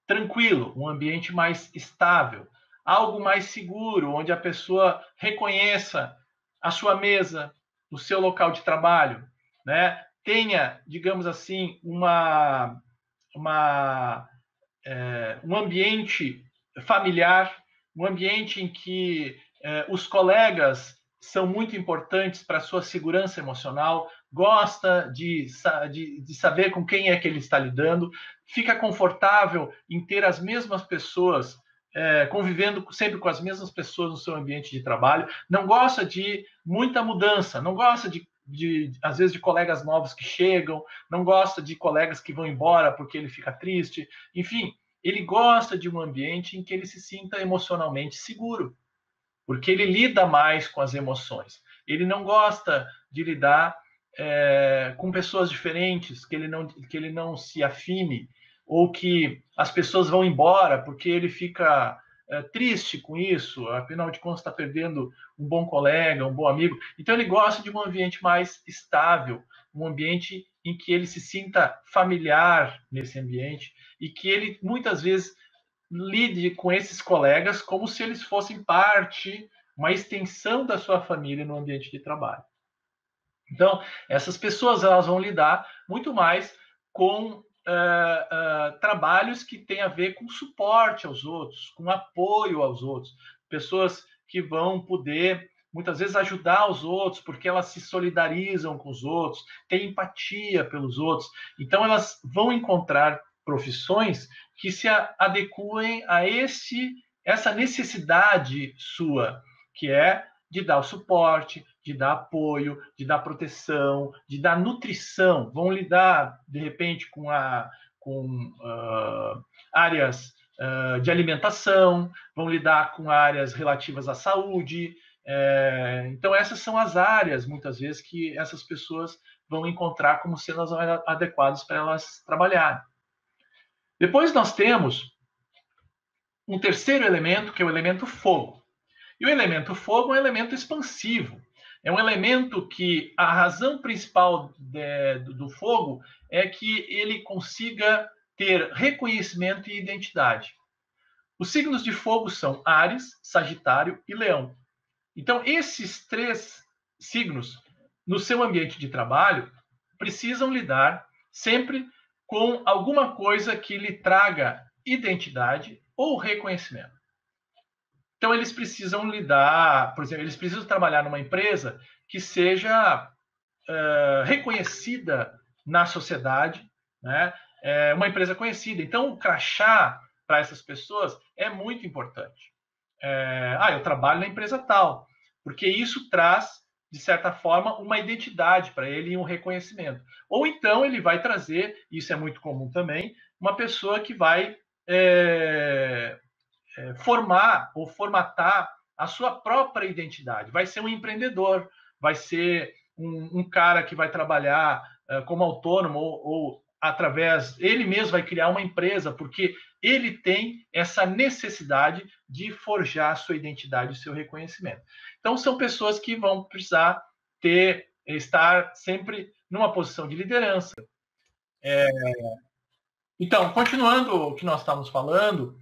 tranquilo, um ambiente mais estável, algo mais seguro, onde a pessoa reconheça a sua mesa, o seu local de trabalho, né? Tenha, digamos assim, um ambiente familiar, um ambiente em que os colegas são muito importantes para a sua segurança emocional, gosta de saber com quem é que ele está lidando, fica confortável em ter as mesmas pessoas convivendo sempre com as mesmas pessoas no seu ambiente de trabalho, não gosta de muita mudança, não gosta às vezes, de colegas novos que chegam, não gosta de colegas que vão embora porque ele fica triste, enfim, ele gosta de um ambiente em que ele se sinta emocionalmente seguro, porque ele lida mais com as emoções. Ele não gosta de lidar com pessoas diferentes, que ele não se afine, ou que as pessoas vão embora porque ele fica triste com isso, afinal de contas está perdendo um bom colega, um bom amigo. Então ele gosta de um ambiente mais estável, um ambiente em que ele se sinta familiar nesse ambiente e que ele muitas vezes lide com esses colegas como se eles fossem parte, uma extensão da sua família no ambiente de trabalho. Então, essas pessoas elas vão lidar muito mais com trabalhos que têm a ver com suporte aos outros, com apoio aos outros. Pessoas que vão poder, muitas vezes, ajudar os outros, porque elas se solidarizam com os outros, têm empatia pelos outros. Então, elas vão encontrar profissões que se adequem a essa necessidade sua, que é de dar o suporte, de dar apoio, de dar proteção, de dar nutrição. Vão lidar, de repente, com áreas de alimentação, vão lidar com áreas relativas à saúde. Então, essas são as áreas, muitas vezes, que essas pessoas vão encontrar como sendo as adequadas para elas trabalharem. Depois nós temos um terceiro elemento, que é o elemento fogo. E o elemento fogo é um elemento expansivo. É um elemento que a razão principal do fogo é que ele consiga ter reconhecimento e identidade. Os signos de fogo são Áries, Sagitário e Leão. Então, esses três signos, no seu ambiente de trabalho, precisam lidar sempre com alguma coisa que lhe traga identidade ou reconhecimento. Então, eles precisam lidar, por exemplo, eles precisam trabalhar numa empresa que seja reconhecida na sociedade, né? Uma empresa conhecida. Então, o crachá para essas pessoas é muito importante. Eu trabalho na empresa tal, porque isso traz, de certa forma, uma identidade para ele e um reconhecimento. Ou então ele vai trazer, isso é muito comum também, uma pessoa que vai formar ou formatar a sua própria identidade. Vai ser um empreendedor, vai ser um cara que vai trabalhar como autônomo ou através, ele mesmo vai criar uma empresa, porque ele tem essa necessidade de forjar a sua identidade, o seu reconhecimento. Então, são pessoas que vão precisar estar sempre numa posição de liderança. Então, continuando o que nós estamos falando,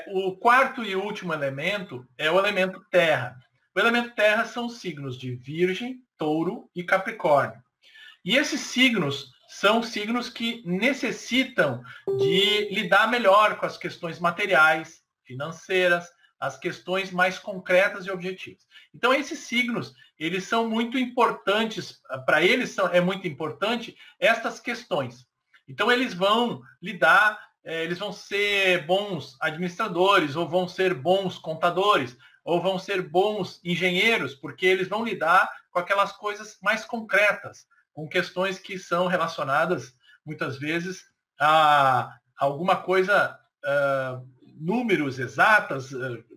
o quarto e último elemento é o elemento terra. O elemento terra são os signos de Virgem, Touro e Capricórnio. E esses signos são signos que necessitam de lidar melhor com as questões materiais, financeiras, as questões mais concretas e objetivas. Então, esses signos, eles são muito importantes, para eles é muito importante estas questões. Então, eles vão lidar, eles vão ser bons administradores, ou vão ser bons contadores, ou vão ser bons engenheiros, porque eles vão lidar com aquelas coisas mais concretas, com questões que são relacionadas, muitas vezes, a alguma coisa, números exatas.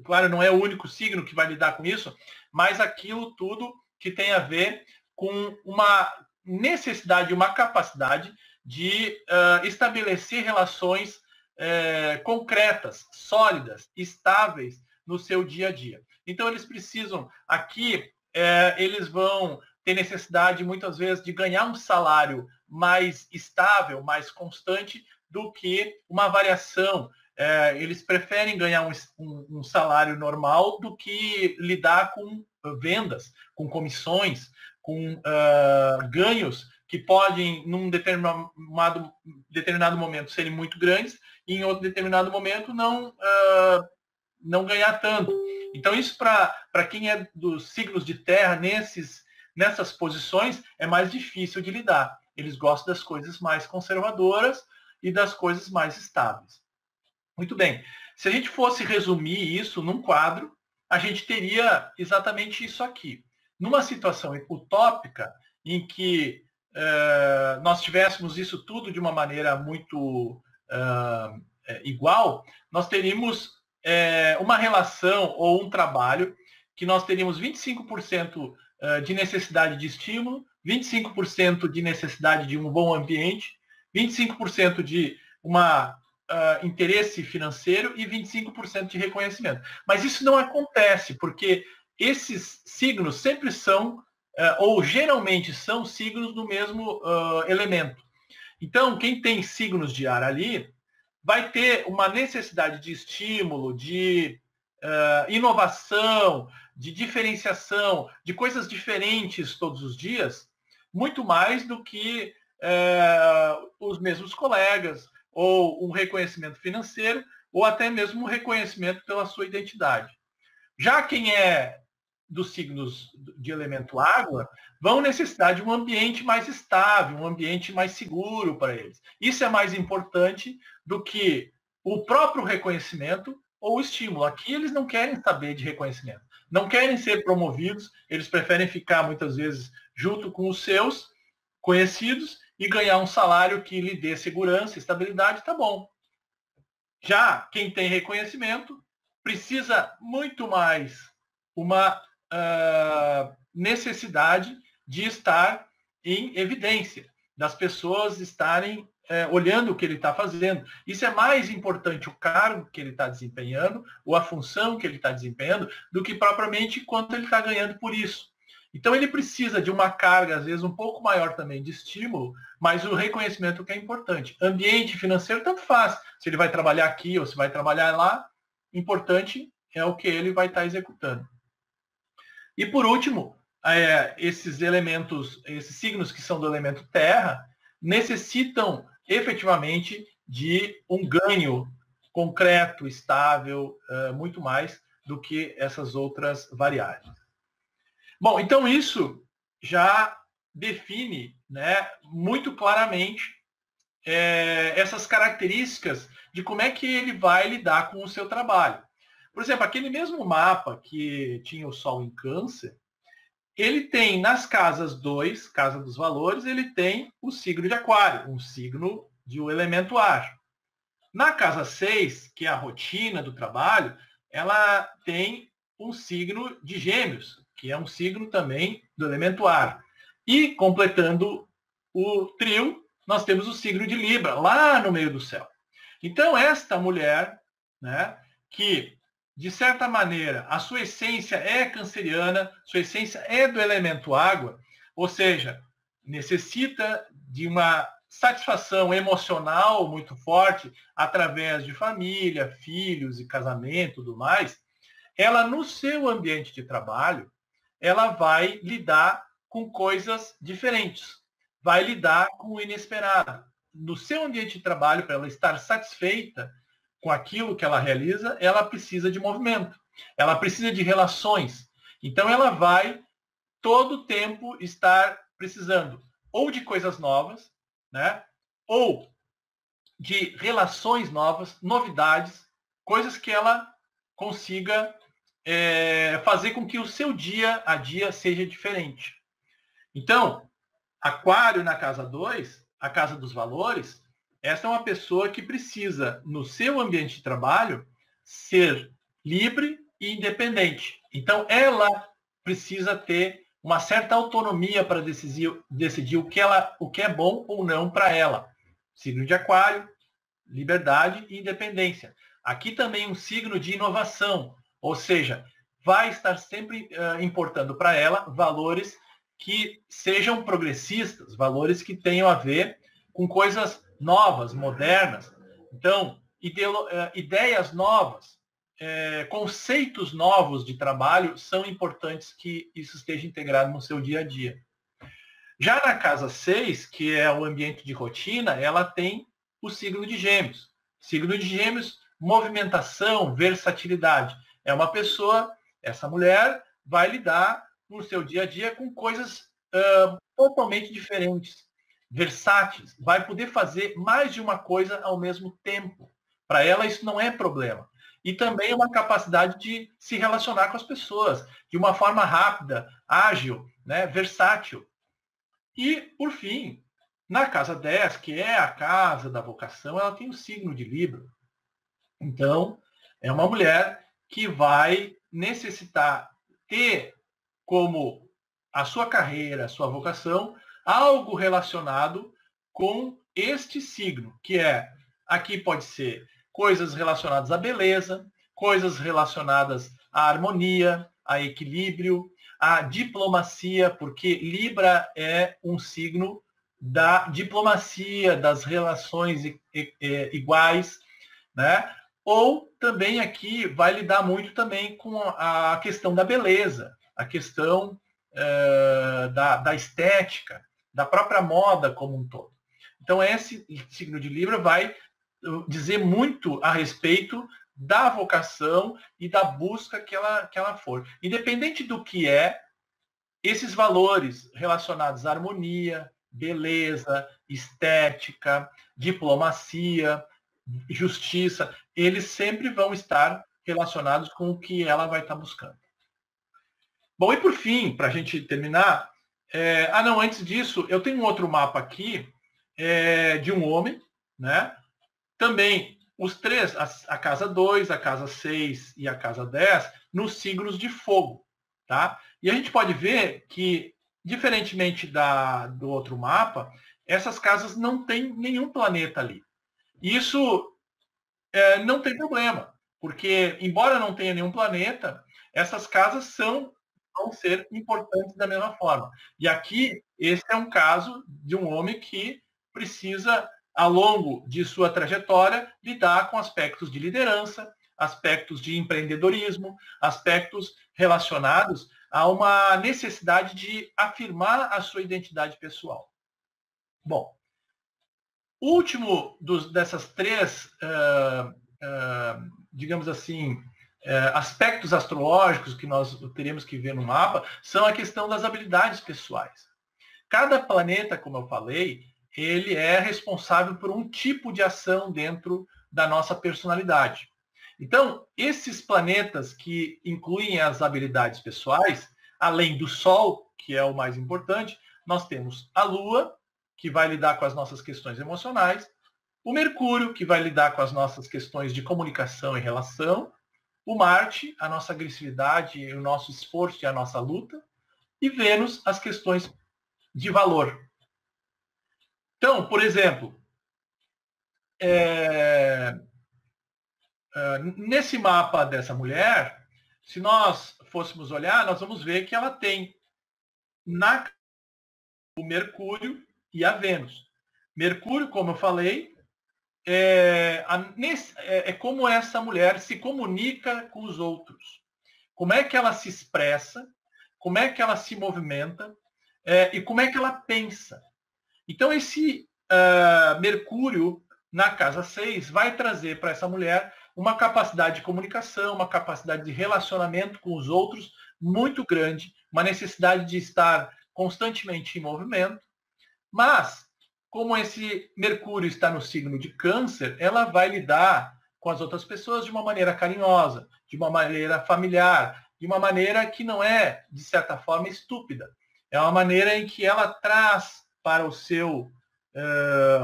Claro, não é o único signo que vai lidar com isso, mas aquilo tudo que tem a ver com uma necessidade, uma capacidade de estabelecer relações concretas, sólidas, estáveis no seu dia a dia. Então, eles precisam, aqui, eles vão ter necessidade, muitas vezes, de ganhar um salário mais estável, mais constante, do que uma variação. Eles preferem ganhar um salário normal do que lidar com vendas, com comissões, com ganhos que podem, num determinado momento, serem muito grandes e, em outro determinado momento, não ganhar tanto. Então, isso para quem é dos signos de terra, nessas posições, é mais difícil de lidar. Eles gostam das coisas mais conservadoras e das coisas mais estáveis. Muito bem. Se a gente fosse resumir isso num quadro, a gente teria exatamente isso aqui. Numa situação utópica, em que nós tivéssemos isso tudo de uma maneira muito igual, nós teríamos uma relação ou um trabalho que nós teríamos 25% de necessidade de estímulo, 25% de necessidade de um bom ambiente, 25% de uma interesse financeiro e 25% de reconhecimento. Mas isso não acontece, porque esses signos sempre são, ou geralmente são signos do mesmo elemento. Então, quem tem signos de ar ali, vai ter uma necessidade de estímulo, de inovação, de diferenciação, de coisas diferentes todos os dias, muito mais do que os mesmos colegas, ou um reconhecimento financeiro, ou até mesmo um reconhecimento pela sua identidade. Já quem é dos signos de elemento água, vão necessitar de um ambiente mais estável, um ambiente mais seguro para eles. Isso é mais importante do que o próprio reconhecimento ou o estímulo. Aqui eles não querem saber de reconhecimento, não querem ser promovidos, eles preferem ficar muitas vezes junto com os seus conhecidos e ganhar um salário que lhe dê segurança, estabilidade, tá bom. Já quem tem reconhecimento precisa muito mais uma necessidade de estar em evidência, das pessoas estarem olhando o que ele está fazendo. Isso é mais importante o cargo que ele está desempenhando, ou a função que ele está desempenhando, do que propriamente quanto ele está ganhando por isso. Então ele precisa de uma carga, às vezes, um pouco maior também de estímulo, mas o reconhecimento que é importante. Ambiente financeiro, tanto faz. Se ele vai trabalhar aqui ou se vai trabalhar lá, importante é o que ele vai estar executando. E por último, esses elementos, esses signos que são do elemento terra, necessitam efetivamente de um ganho concreto, estável, muito mais do que essas outras variáveis. Bom, então isso já define, né, muito claramente essas características de como é que ele vai lidar com o seu trabalho. Por exemplo, aquele mesmo mapa que tinha o Sol em Câncer, ele tem nas casas 2, Casa dos Valores, ele tem o signo de Aquário, um signo de um elemento ar. Na casa 6, que é a rotina do trabalho, ela tem um signo de Gêmeos, que é um signo também do elemento ar. E, completando o trio, nós temos o signo de Libra, lá no meio do céu. Então, esta mulher, né, que, de certa maneira, a sua essência é canceriana, sua essência é do elemento água, ou seja, necessita de uma satisfação emocional muito forte através de família, filhos e casamento, tudo mais, ela no seu ambiente de trabalho, ela vai lidar com coisas diferentes, vai lidar com o inesperado. No seu ambiente de trabalho, para ela estar satisfeita com aquilo que ela realiza, ela precisa de movimento, ela precisa de relações. Então ela vai todo o tempo estar precisando ou de coisas novas, né? Ou de relações novas, novidades, coisas que ela consiga fazer com que o seu dia a dia seja diferente. Então, Aquário na casa 2, a casa dos valores, essa é uma pessoa que precisa, no seu ambiente de trabalho, ser livre e independente. Então, ela precisa ter uma certa autonomia para decidir o que é bom ou não para ela. Signo de Aquário, liberdade e independência. Aqui também um signo de inovação, ou seja, vai estar sempre importando para ela valores que sejam progressistas, valores que tenham a ver com coisas novas, modernas. Então, ideias novas, conceitos novos de trabalho são importantes que isso esteja integrado no seu dia a dia. Já na casa 6, que é o ambiente de rotina, ela tem o signo de Gêmeos. Signo de Gêmeos, movimentação, versatilidade. É uma pessoa, essa mulher vai lidar no seu dia a dia com coisas totalmente diferentes, versáteis. Vai poder fazer mais de uma coisa ao mesmo tempo. Para ela, isso não é problema. E também uma capacidade de se relacionar com as pessoas de uma forma rápida, ágil, né, versátil. E, por fim, na casa 10, que é a casa da vocação, ela tem o signo de Libra. Então, é uma mulher que vai necessitar ter como a sua carreira, a sua vocação, algo relacionado com este signo, que é, aqui pode ser coisas relacionadas à beleza, coisas relacionadas à harmonia, a equilíbrio, à diplomacia, porque Libra é um signo da diplomacia, das relações iguais, né? Ou também aqui vai lidar muito também com a questão da beleza, a questão da estética, da própria moda como um todo. Então, esse signo de Libra vai dizer muito a respeito da vocação e da busca que ela for. Independente do que é, esses valores relacionados à harmonia, beleza, estética, diplomacia, justiça, eles sempre vão estar relacionados com o que ela vai estar buscando. Bom, e por fim, para a gente terminar, antes disso, eu tenho um outro mapa aqui de um homem, né? Também os três, a casa 2, a casa 6 e a casa 10, nos signos de fogo, tá? E a gente pode ver que, diferentemente do outro mapa, essas casas não têm nenhum planeta ali. Isso não tem problema, porque, embora não tenha nenhum planeta, essas casas vão ser importantes da mesma forma. E aqui, esse é um caso de um homem que precisa, ao longo de sua trajetória, lidar com aspectos de liderança, aspectos de empreendedorismo, aspectos relacionados a uma necessidade de afirmar a sua identidade pessoal. Bom, o último dessas três, digamos assim, aspectos astrológicos que nós teríamos que ver no mapa são a questão das habilidades pessoais. Cada planeta, como eu falei, ele é responsável por um tipo de ação dentro da nossa personalidade. Então, esses planetas que incluem as habilidades pessoais, além do Sol, que é o mais importante, nós temos a Lua, que vai lidar com as nossas questões emocionais, o Mercúrio, que vai lidar com as nossas questões de comunicação e relação, o Marte, a nossa agressividade, o nosso esforço e a nossa luta, e Vênus, as questões de valor. Então, por exemplo, nesse mapa dessa mulher, se nós fôssemos olhar, nós vamos ver que ela tem o Mercúrio e a Vênus. Mercúrio, como eu falei, é como essa mulher se comunica com os outros. Como é que ela se expressa, como é que ela se movimenta e como é que ela pensa. Então, esse Mercúrio, na casa 6, vai trazer para essa mulher uma capacidade de comunicação, uma capacidade de relacionamento com os outros muito grande, uma necessidade de estar constantemente em movimento, mas, como esse Mercúrio está no signo de Câncer, ela vai lidar com as outras pessoas de uma maneira carinhosa, de uma maneira familiar, de uma maneira que não é, de certa forma, estúpida. É uma maneira em que ela traz para o seu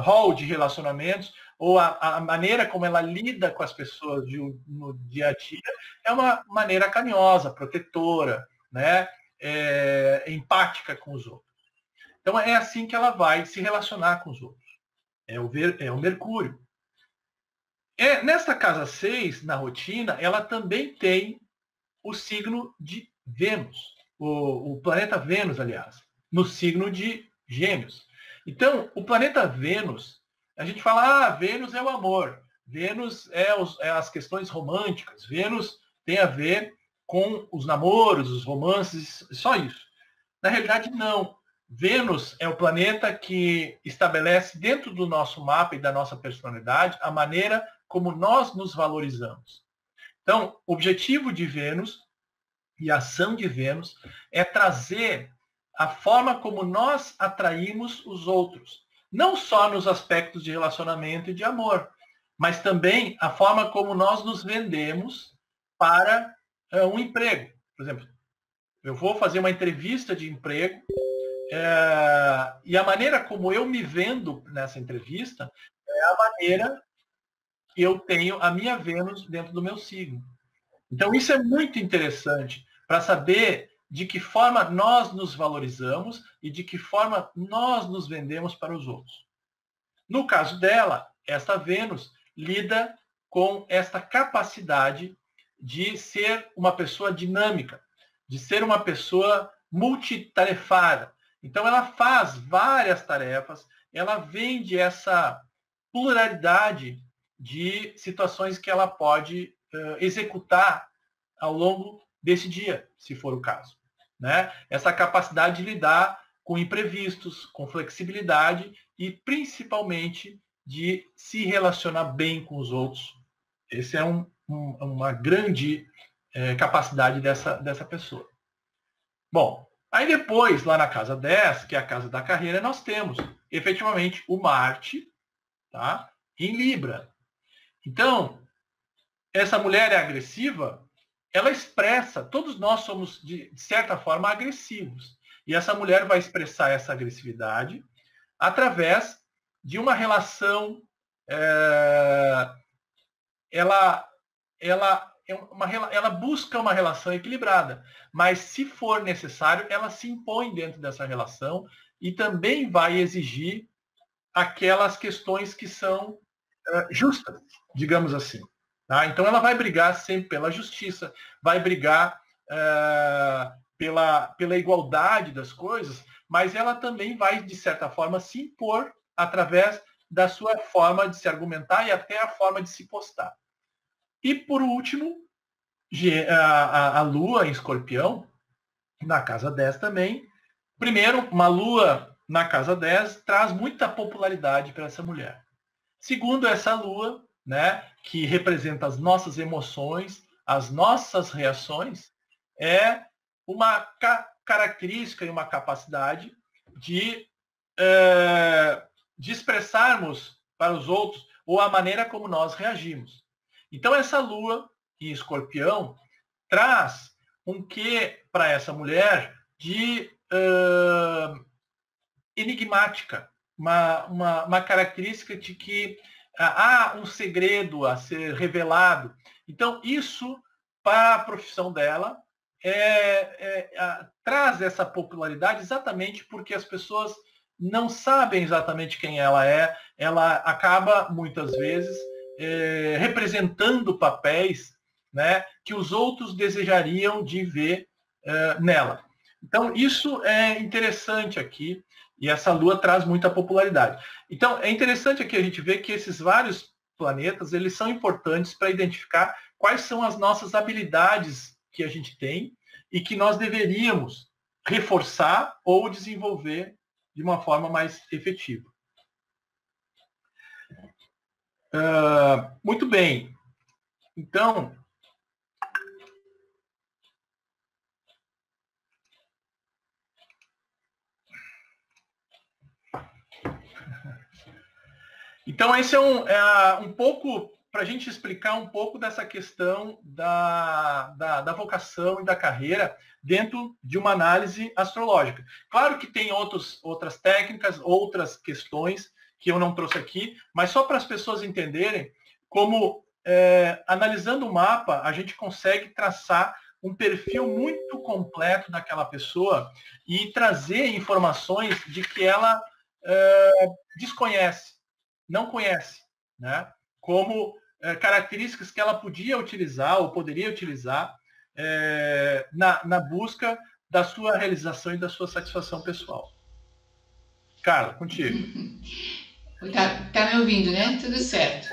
rol de relacionamentos, ou a maneira como ela lida com as pessoas no dia a dia, é uma maneira carinhosa, protetora, né? Empática com os outros. Então, é assim que ela vai se relacionar com os outros. É o Mercúrio. Nesta casa 6, na rotina, ela também tem o signo de Vênus, o planeta Vênus, aliás, no signo de Gêmeos. Então, o planeta Vênus, a gente fala, Vênus é o amor, Vênus é as questões românticas, Vênus tem a ver com os namoros, os romances, só isso. Na realidade, não. Vênus é o planeta que estabelece dentro do nosso mapa e da nossa personalidade a maneira como nós nos valorizamos. Então, o objetivo de Vênus e a ação de Vênus é trazer a forma como nós atraímos os outros, não só nos aspectos de relacionamento e de amor, mas também a forma como nós nos vendemos para um emprego. Por exemplo, eu vou fazer uma entrevista de emprego e a maneira como eu me vendo nessa entrevista é a maneira que eu tenho a minha Vênus dentro do meu signo. Então, isso é muito interessante para saber de que forma nós nos valorizamos e de que forma nós nos vendemos para os outros. No caso dela, esta Vênus lida com esta capacidade de ser uma pessoa dinâmica, de ser uma pessoa multitarefada. Então, ela faz várias tarefas, ela vende essa pluralidade de situações que ela pode executar ao longo desse dia, se for o caso. Né? Essa capacidade de lidar com imprevistos, com flexibilidade e principalmente de se relacionar bem com os outros. Essa é uma grande capacidade dessa pessoa. Bom, aí depois, lá na casa 10, que é a casa da carreira, nós temos efetivamente o Marte, tá? Em Libra. Então, essa mulher é agressiva, ela expressa, todos nós somos, de certa forma, agressivos. E essa mulher vai expressar essa agressividade através de uma relação. Ela busca uma relação equilibrada, mas se for necessário, ela se impõe dentro dessa relação e também vai exigir aquelas questões que são justas, digamos assim. Tá? Então ela vai brigar sempre pela justiça, vai brigar pela igualdade das coisas, mas ela também vai, de certa forma, se impor através da sua forma de se argumentar e até a forma de se postar. E, por último, a Lua em Escorpião, na casa 10 também. Primeiro, uma Lua na casa 10 traz muita popularidade para essa mulher. Segundo, essa Lua, né, que representa as nossas emoções, as nossas reações, é uma característica e uma capacidade de expressarmos para os outros ou a maneira como nós reagimos. Então, essa Lua em Escorpião traz um quê para essa mulher de enigmática, uma característica de que há um segredo a ser revelado. Então, isso, para a profissão dela, traz essa popularidade exatamente porque as pessoas não sabem exatamente quem ela é, ela acaba, muitas vezes, representando papéis, né, que os outros desejariam de ver nela. Então, isso é interessante aqui, e essa Lua traz muita popularidade. Então, é interessante aqui a gente ver que esses vários planetas, eles são importantes para identificar quais são as nossas habilidades que a gente tem e que nós deveríamos reforçar ou desenvolver de uma forma mais efetiva. Muito bem. Então, esse é um pouco para a gente explicar um pouco dessa questão da vocação e da carreira dentro de uma análise astrológica. Claro que tem outras técnicas, outras questões que eu não trouxe aqui, mas só para as pessoas entenderem como, analisando o mapa, a gente consegue traçar um perfil muito completo daquela pessoa e trazer informações de que ela desconhece, não conhece, né? Como características que ela podia utilizar ou poderia utilizar na busca da sua realização e da sua satisfação pessoal. Carla, contigo. Tá me ouvindo, né? Tudo certo.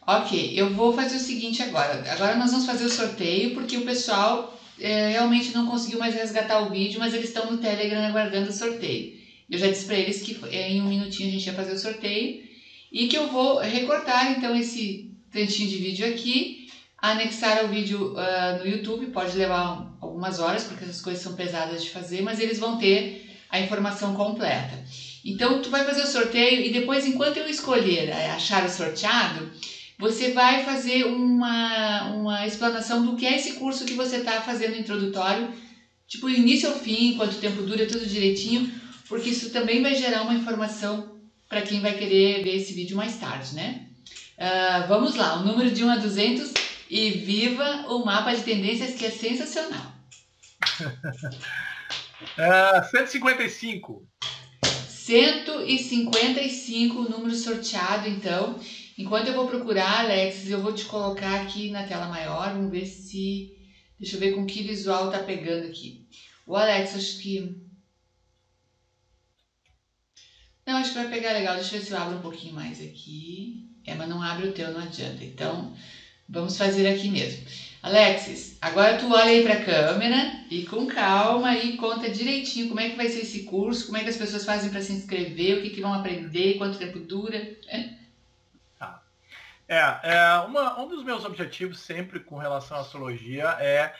Ok, eu vou fazer o seguinte agora. Agora nós vamos fazer o sorteio, porque o pessoal realmente não conseguiu mais resgatar o vídeo, mas eles estão no Telegram aguardando o sorteio. Eu já disse para eles que em um minutinho a gente ia fazer o sorteio e que eu vou recortar então esse trechinho de vídeo aqui, anexar ao vídeo no YouTube. Pode levar algumas horas, porque essas coisas são pesadas de fazer, mas eles vão ter a informação completa. Então, tu vai fazer o sorteio e depois, enquanto eu escolher achar o sorteado, você vai fazer uma explanação do que é esse curso que você está fazendo introdutório, tipo, início ao fim, quanto tempo dura, tudo direitinho, porque isso também vai gerar uma informação para quem vai querer ver esse vídeo mais tarde, né? Vamos lá, o número de 1 a 200 e viva o mapa de tendências que é sensacional. 155. 155 o número sorteado, então. Enquanto eu vou procurar, Alex, eu vou te colocar aqui na tela maior. Vamos ver se... Deixa eu ver com que visual tá pegando aqui. O Alex, acho que... Não, acho que vai pegar legal. Deixa eu ver se eu abro um pouquinho mais aqui. Mas não abre o teu, não adianta. Então, vamos fazer aqui mesmo. Alexis, agora tu olha aí para a câmera e com calma e conta direitinho como é que vai ser esse curso, como é que as pessoas fazem para se inscrever, o que vão aprender, quanto tempo dura. Um dos meus objetivos sempre com relação à astrologia é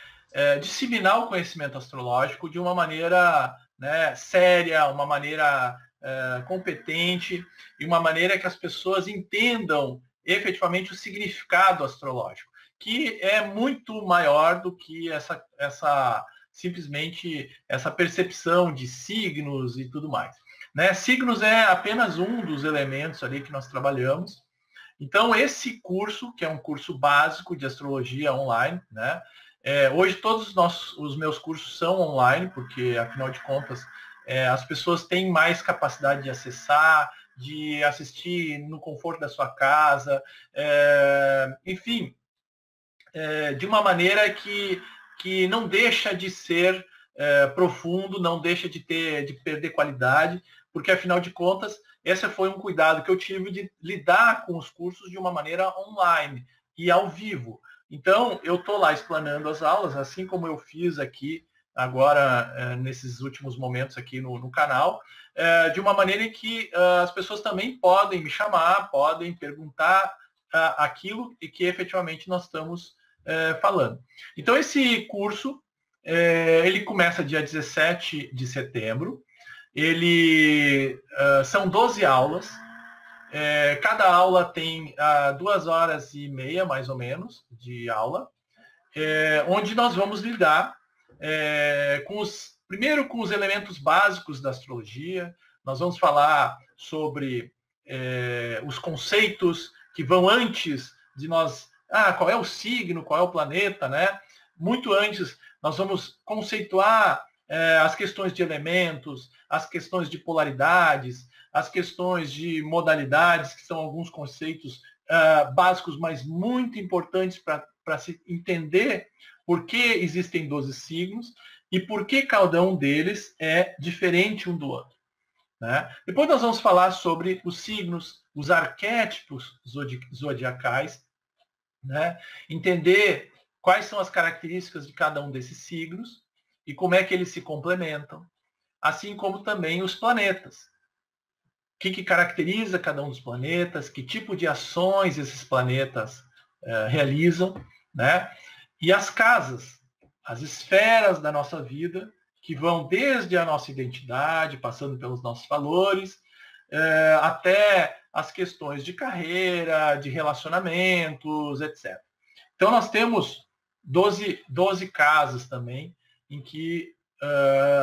disseminar o conhecimento astrológico de uma maneira, né, séria, uma maneira competente e uma maneira que as pessoas entendam efetivamente o significado astrológico, que é muito maior do que simplesmente essa percepção de signos e tudo mais. Né? Signos é apenas um dos elementos ali que nós trabalhamos. Então, esse curso, que é um curso básico de astrologia online, né? Hoje todos os meus cursos são online, porque, afinal de contas, as pessoas têm mais capacidade de acessar, de assistir no conforto da sua casa, enfim, de uma maneira que não deixa de ser profundo, não deixa de perder qualidade, porque, afinal de contas, esse foi um cuidado que eu tive de lidar com os cursos de uma maneira online e ao vivo. Então, eu estou lá explanando as aulas, assim como eu fiz aqui agora, nesses últimos momentos aqui no canal, de uma maneira em que as pessoas também podem me chamar, podem perguntar aquilo e que efetivamente nós estamos falando. Então, esse curso, ele começa dia 17 de setembro, são 12 aulas, cada aula tem 2 horas e meia, mais ou menos, de aula, onde nós vamos lidar primeiro com os elementos básicos da astrologia. Nós vamos falar sobre os conceitos que vão antes de nós, qual é o signo, qual é o planeta, né? Muito antes, nós vamos conceituar as questões de elementos, as questões de polaridades, as questões de modalidades, que são alguns conceitos básicos, mas muito importantes para se entender por que existem 12 signos e por que cada um deles é diferente um do outro. Né? Depois nós vamos falar sobre os signos, os arquétipos zodiacais, né? Entender quais são as características de cada um desses signos e como é que eles se complementam, assim como também os planetas. O que caracteriza cada um dos planetas, que tipo de ações esses planetas realizam, né? E as casas, as esferas da nossa vida, que vão desde a nossa identidade, passando pelos nossos valores, até as questões de carreira, de relacionamentos, etc. Então, nós temos 12 casas também, em que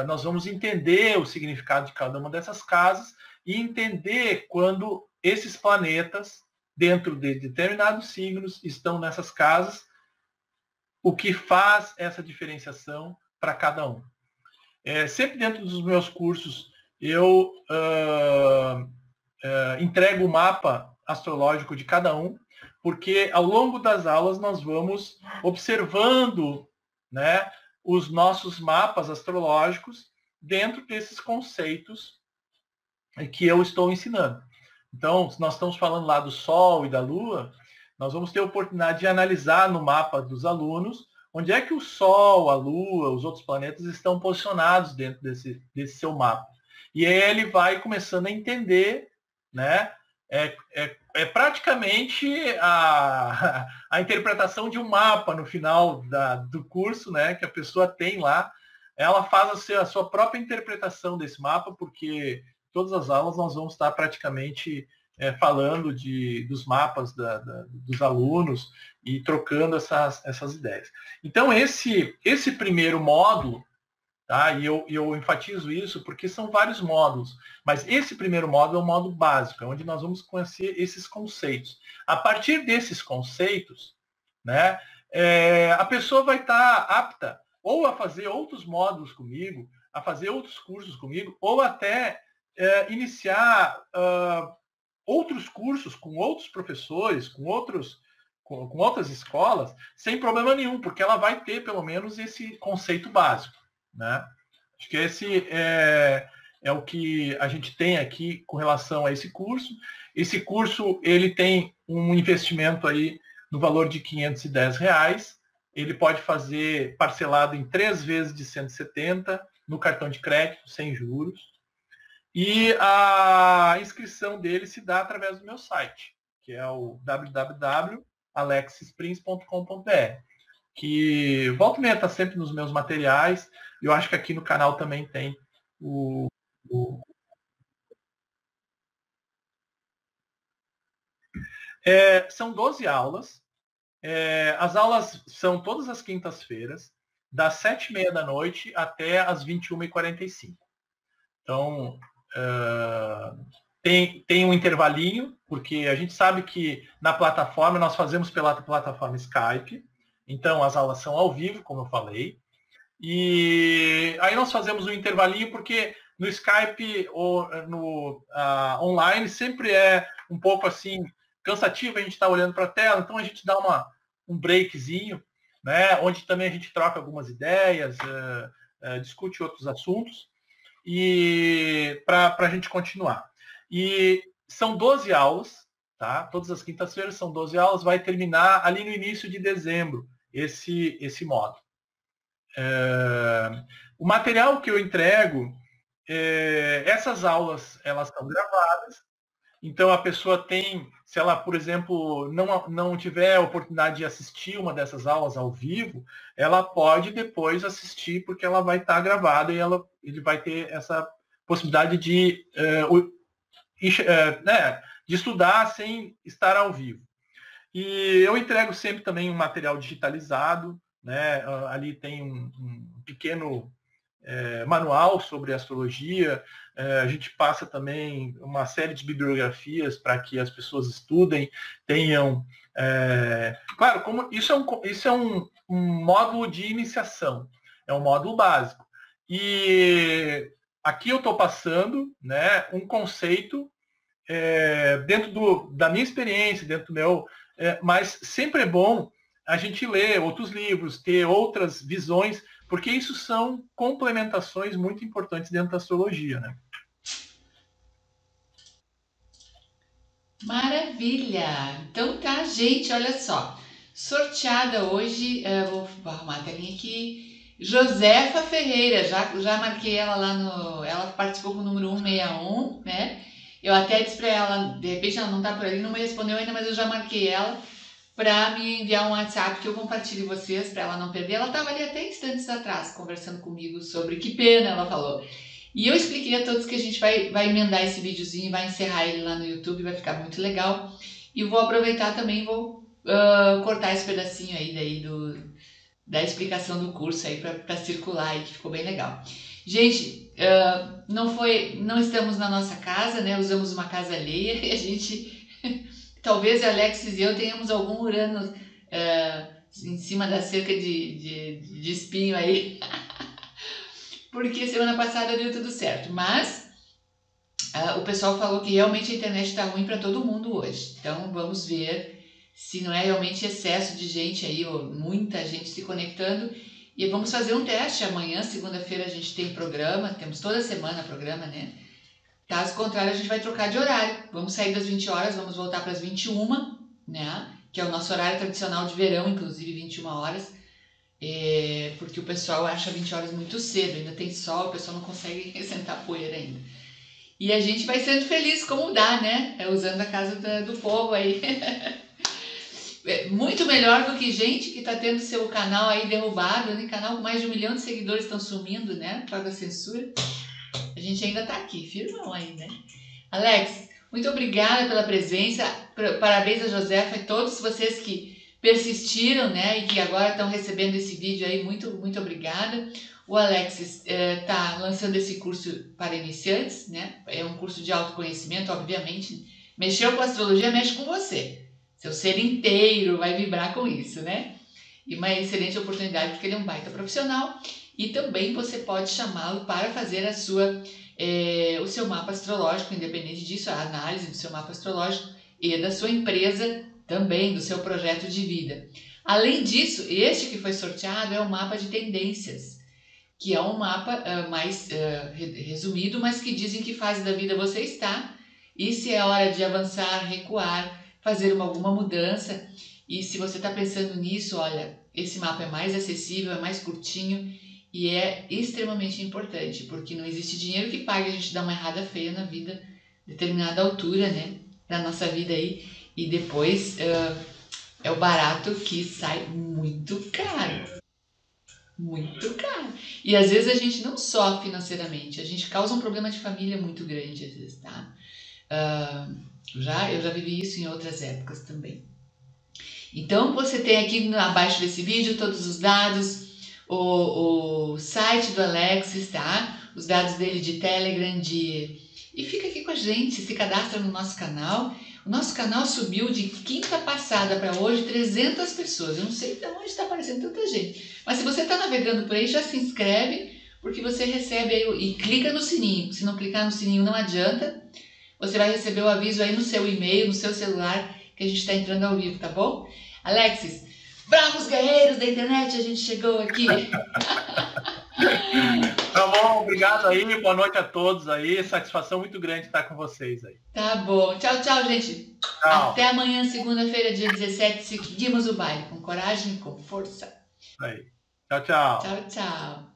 nós vamos entender o significado de cada uma dessas casas e entender quando esses planetas, dentro de determinados signos, estão nessas casas, o que faz essa diferenciação para cada um. Sempre dentro dos meus cursos, eu entrego o mapa astrológico de cada um, porque ao longo das aulas nós vamos observando, né, os nossos mapas astrológicos dentro desses conceitos que eu estou ensinando. Então, se nós estamos falando lá do Sol e da Lua, nós vamos ter a oportunidade de analisar no mapa dos alunos onde é que o Sol, a Lua, os outros planetas estão posicionados dentro desse seu mapa. E aí ele vai começando a entender, né? É praticamente a interpretação de um mapa no final do curso, né? Que a pessoa tem lá. Ela faz a sua própria interpretação desse mapa, porque todas as aulas nós vamos estar praticamente falando dos mapas dos alunos e trocando essas ideias. Então, esse primeiro módulo, tá? E eu enfatizo isso porque são vários módulos, mas esse primeiro módulo é o módulo básico, é onde nós vamos conhecer esses conceitos. A partir desses conceitos, né, a pessoa vai estar apta ou a fazer outros módulos comigo, a fazer outros cursos comigo, ou até iniciar outros cursos com outros professores, com outras escolas, sem problema nenhum, porque ela vai ter pelo menos esse conceito básico, né? Acho que esse é o que a gente tem aqui com relação a esse curso. Esse curso ele tem um investimento aí no valor de R$510. Ele pode fazer parcelado em 3 vezes de 170 no cartão de crédito, sem juros. E a inscrição dele se dá através do meu site, que é o www.alexisprince.com.br, que volta e meia está sempre nos meus materiais. Eu acho que aqui no canal também tem o são 12 aulas. As aulas são todas as quintas-feiras, das 7h30 da noite até as 21h45. Então, tem um intervalinho, porque a gente sabe que na plataforma, nós fazemos pela plataforma Skype, então as aulas são ao vivo, como eu falei, e aí nós fazemos um intervalinho, porque no Skype ou no online sempre é um pouco assim, cansativo, a gente está olhando para a tela, então a gente dá um breakzinho, né, onde também a gente troca algumas ideias, discute outros assuntos, e para a gente continuar. E são 12 aulas, tá? Todas as quintas-feiras são 12 aulas, vai terminar ali no início de dezembro, esse módulo. O material que eu entrego, essas aulas, elas são gravadas, então a pessoa tem, se ela, por exemplo, não tiver a oportunidade de assistir uma dessas aulas ao vivo, ela pode depois assistir, porque ela vai estar gravada e ele vai ter essa possibilidade de estudar sem estar ao vivo. E eu entrego sempre também um material digitalizado, né? Ali tem um pequeno manual sobre astrologia. A gente passa também uma série de bibliografias para que as pessoas estudem, tenham... claro, como isso é um módulo de iniciação, é um módulo básico. E aqui eu estou passando, né, um conceito dentro da minha experiência, dentro do meu... mas sempre é bom a gente ler outros livros, ter outras visões, porque isso são complementações muito importantes dentro da astrologia, né? Maravilha! Então tá, gente, olha só. Sorteada hoje, vou arrumar a telinha aqui, Josefa Ferreira, já marquei ela lá ela participou com o número 161, né? Eu até disse para ela, de repente ela não tá por ali, não me respondeu ainda, mas eu já marquei ela para me enviar um WhatsApp que eu compartilhe vocês, para ela não perder. Ela estava ali até instantes atrás, conversando comigo sobre que pena, ela falou. E eu expliquei a todos que a gente vai emendar esse videozinho, vai encerrar ele lá no YouTube, vai ficar muito legal. E vou aproveitar também, vou cortar esse pedacinho aí da explicação do curso aí para circular aí, que ficou bem legal. Gente, não estamos na nossa casa, né? Usamos uma casa alheia e a gente... Talvez Alexis e eu tenhamos algum Urano em cima da cerca de espinho aí. Porque semana passada deu tudo certo. Mas o pessoal falou que realmente a internet está ruim para todo mundo hoje. Então vamos ver se não é realmente excesso de gente aí, ou muita gente se conectando. E vamos fazer um teste. Amanhã, segunda-feira, a gente tem programa. Temos toda semana programa, né? Caso contrário, a gente vai trocar de horário. Vamos sair das 20 horas, vamos voltar para as 21, né? Que é o nosso horário tradicional de verão, inclusive 21 horas. Porque o pessoal acha 20 horas muito cedo, ainda tem sol, o pessoal não consegue sentar poeira ainda. E a gente vai sendo feliz como dá, né? Usando a casa do povo aí. Muito melhor do que gente que está tendo seu canal aí derrubado, né? Canal com mais de 1 milhão de seguidores estão sumindo, né? Por causa da censura. A gente ainda tá aqui, firmão aí, né? Alex, muito obrigada pela presença, parabéns a Josefa e todos vocês que persistiram, né, e que agora estão recebendo esse vídeo aí, muito obrigada. O Alex está lançando esse curso para iniciantes, né, é um curso de autoconhecimento, obviamente, mexeu com astrologia, mexe com você, seu ser inteiro vai vibrar com isso, né, e uma excelente oportunidade porque ele é um baita profissional e também você pode chamá-lo para fazer o seu mapa astrológico, independente disso, a análise do seu mapa astrológico e da sua empresa também, do seu projeto de vida. Além disso, este que foi sorteado é um mapa de tendências, que é um mapa mais resumido, mas que diz em que fase da vida você está e se é hora de avançar, recuar, fazer alguma mudança. E se você está pensando nisso, olha, esse mapa é mais acessível, é mais curtinho e é extremamente importante, porque não existe dinheiro que pague a gente dar uma errada feia na vida, determinada altura, né, da nossa vida aí, e depois é o barato que sai muito caro. Muito caro. E às vezes a gente não só financeiramente, a gente causa um problema de família muito grande, às vezes, tá? Eu já vivi isso em outras épocas também. Então você tem aqui abaixo desse vídeo todos os dados, o site do Alexis, tá? Os dados dele de Telegram, e fica aqui com a gente, se cadastra no nosso canal. O nosso canal subiu de quinta passada para hoje 300 pessoas. Eu não sei de onde está aparecendo tanta gente. Mas se você está navegando por aí, já se inscreve, porque você recebe aí, e clica no sininho. Se não clicar no sininho não adianta. Você vai receber o aviso aí no seu e-mail, no seu celular, que a gente está entrando ao vivo, tá bom? Alexis, bravos guerreiros da internet, a gente chegou aqui. Tá bom, obrigado aí, boa noite a todos aí, satisfação muito grande estar com vocês aí. Tá bom, tchau, gente. Tchau. Até amanhã, segunda-feira, dia 17, seguimos o baile com coragem e com força. Aí. Tchau. Tchau.